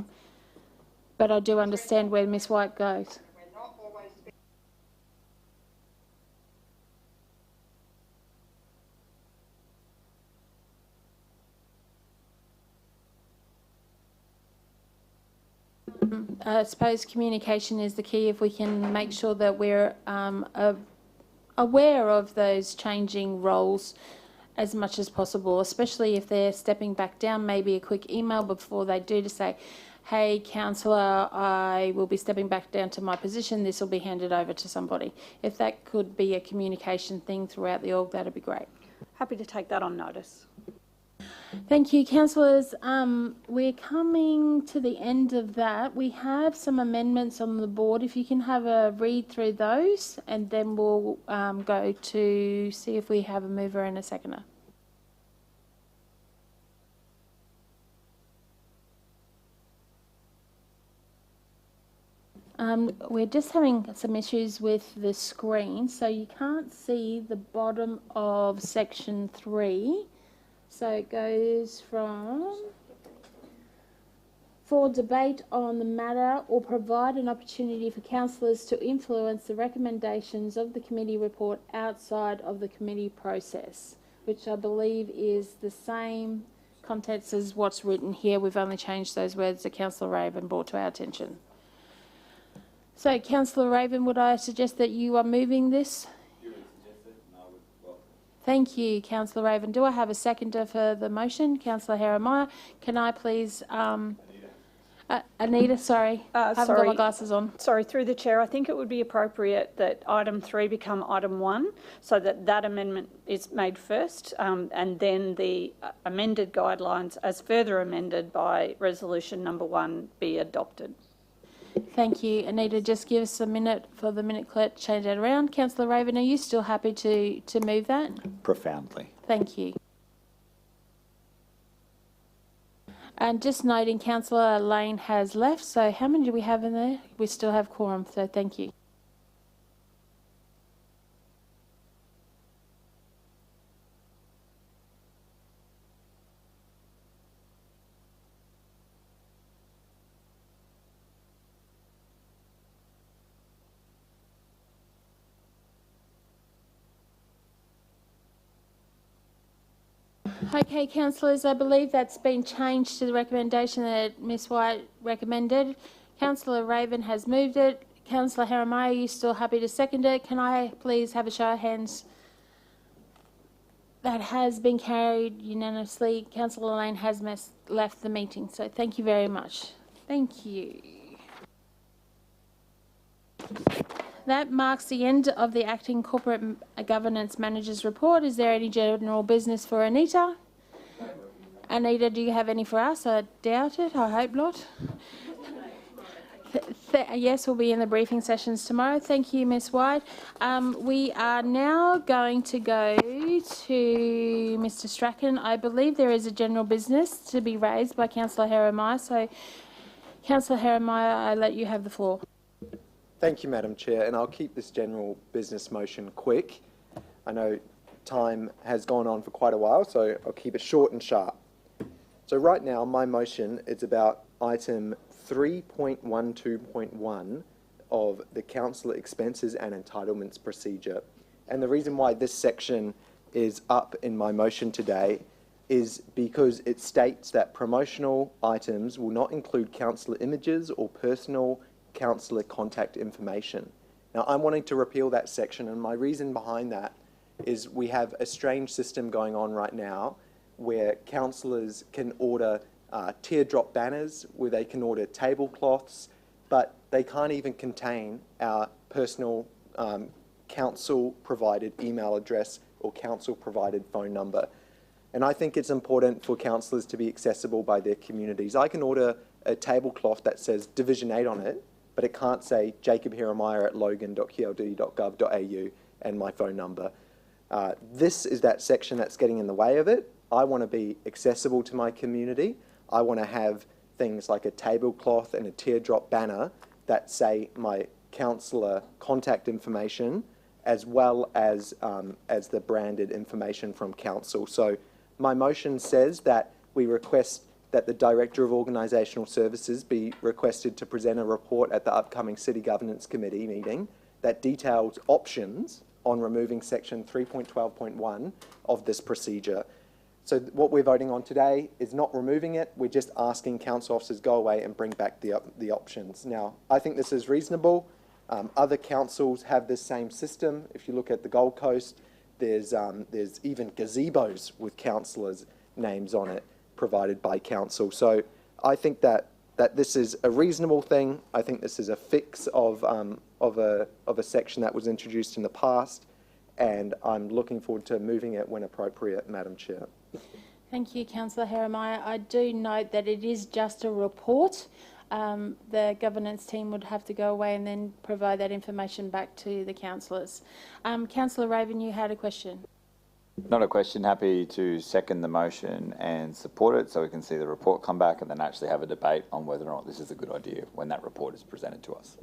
[SPEAKER 1] I do understand where Ms White goes. I suppose communication is the key. If we can make sure that we're aware of those changing roles as much as possible, especially if they're stepping back down, maybe a quick email before they do to say, hey, councillor, I will be stepping back down to my position, this will be handed over to somebody. If that could be a communication thing throughout the org, that'd be great.
[SPEAKER 6] Happy to take that on notice.
[SPEAKER 1] Thank you, councillors. We're coming to the end of that. We have some amendments on the board. If you can have a read through those, and then we'll go to see if we have a mover and a seconder. We're just having some issues with the screen, so you can't see the bottom of section 3. So it goes from, for debate on the matter or provide an opportunity for councillors to influence the recommendations of the committee report outside of the committee process, which I believe is the same contents as what's written here. We've only changed those words that Councillor Raven brought to our attention. So, Councillor Raven, would I suggest that you are moving this? Thank you, Councillor Raven. Do I have a seconder for the motion? Councillor Jeremiah. Can I please... Anita, sorry. I haven't got my glasses on.
[SPEAKER 6] Sorry, through the chair, I think it would be appropriate that item 3 become item 1, so that amendment is made first, and then the amended guidelines, as further amended by resolution number 1, be adopted.
[SPEAKER 1] Thank you. Anita, just give us a minute for the minute clerk to change that around. Councillor Raven, are you still happy to move that?
[SPEAKER 15] Profoundly.
[SPEAKER 1] Thank you. And just noting, Councillor Lane has left, so how many do we have in there? We still have quorum, so thank you. Okay, councillors, I believe that's been changed to the recommendation that Ms White recommended. Councillor Raven has moved it. Councillor Jeremiah, are you still happy to second it? Can I please have a show of hands? That has been carried unanimously. Councillor Lane has left the meeting, so thank you very much. Thank you. That marks the end of the Acting Corporate Governance Manager's report. Is there any general business for Anita? Anita, do you have any for us? I doubt it. I hope not. Yes, we'll be in the briefing sessions tomorrow. Thank you, Ms White. We are now going to go to Mr Strachan. I believe there is a general business to be raised by Councillor Jeremiah. So, Councillor Jeremiah, I let you have the floor.
[SPEAKER 5] Thank you, Madam Chair, and I'll keep this general business motion quick. I know time has gone on for quite a while, so I'll keep it short and sharp. So right now, my motion is about item 3.12.1 of the councillor expenses and entitlements procedure. And the reason why this section is up in my motion today is because it states that promotional items will not include councillor images or personal councillor contact information. Now, I'm wanting to repeal that section, and my reason behind that is we have a strange system going on right now where councillors can order teardrop banners, where they can order tablecloths, but they can't even contain our personal council-provided email address or council-provided phone number. And I think it's important for councillors to be accessible by their communities. I can order a tablecloth that says Division 8 on it, but it can't say Jacob Jeremiah at logan.qld.gov.au and my phone number. This is that section that's getting in the way of it. I want to be accessible to my community. I want to have things like a tablecloth and a teardrop banner that say my councillor contact information, as well as the branded information from council. So my motion says that we request that the Director of Organisational Services be requested to present a report at the upcoming City Governance Committee meeting that details options on removing section 3.12.1 of this procedure. So what we're voting on today is not removing it, we're just asking council officers go away and bring back the options. Now, I think this is reasonable. Other councils have this same system. If you look at the Gold Coast, there's even gazebos with councillors' names on it provided by council. So I think that this is a reasonable thing. I think this is a fix of a section that was introduced in the past, and I'm looking forward to moving it when appropriate, Madam Chair.
[SPEAKER 1] Thank you, Councillor Jeremiah. I do note that it is just a report. The governance team would have to go away and then provide that information back to the councillors. Councillor Raven, you had a question.
[SPEAKER 15] Not a question. Happy to second the motion and support it so we can see the report come back and then actually have a debate on whether or not this is a good idea when that report is presented to us.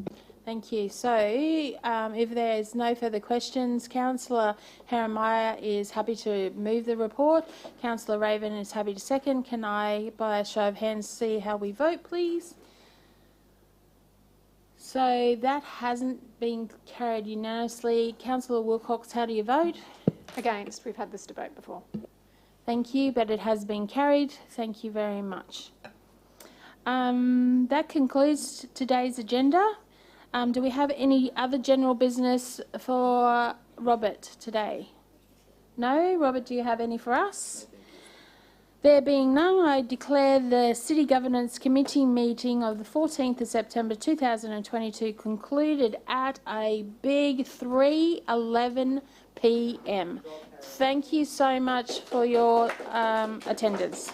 [SPEAKER 1] Thank you. So if there's no further questions, Councillor Jeremiah is happy to move the report. Councillor Raven is happy to second. Can I, by a show of hands, see how we vote, please? So that hasn't been carried unanimously. Councillor Wilcox, how do you vote?
[SPEAKER 12] Against. We've had this debate before.
[SPEAKER 1] Thank you, but it has been carried. Thank you very much. That concludes today's agenda. Do we have any other general business for Robert today? No? Robert, do you have any for us? There being none, I declare the City Governance Committee meeting of the 14th of September 2022 concluded at a big 3:11 p.m. Thank you so much for your attendance.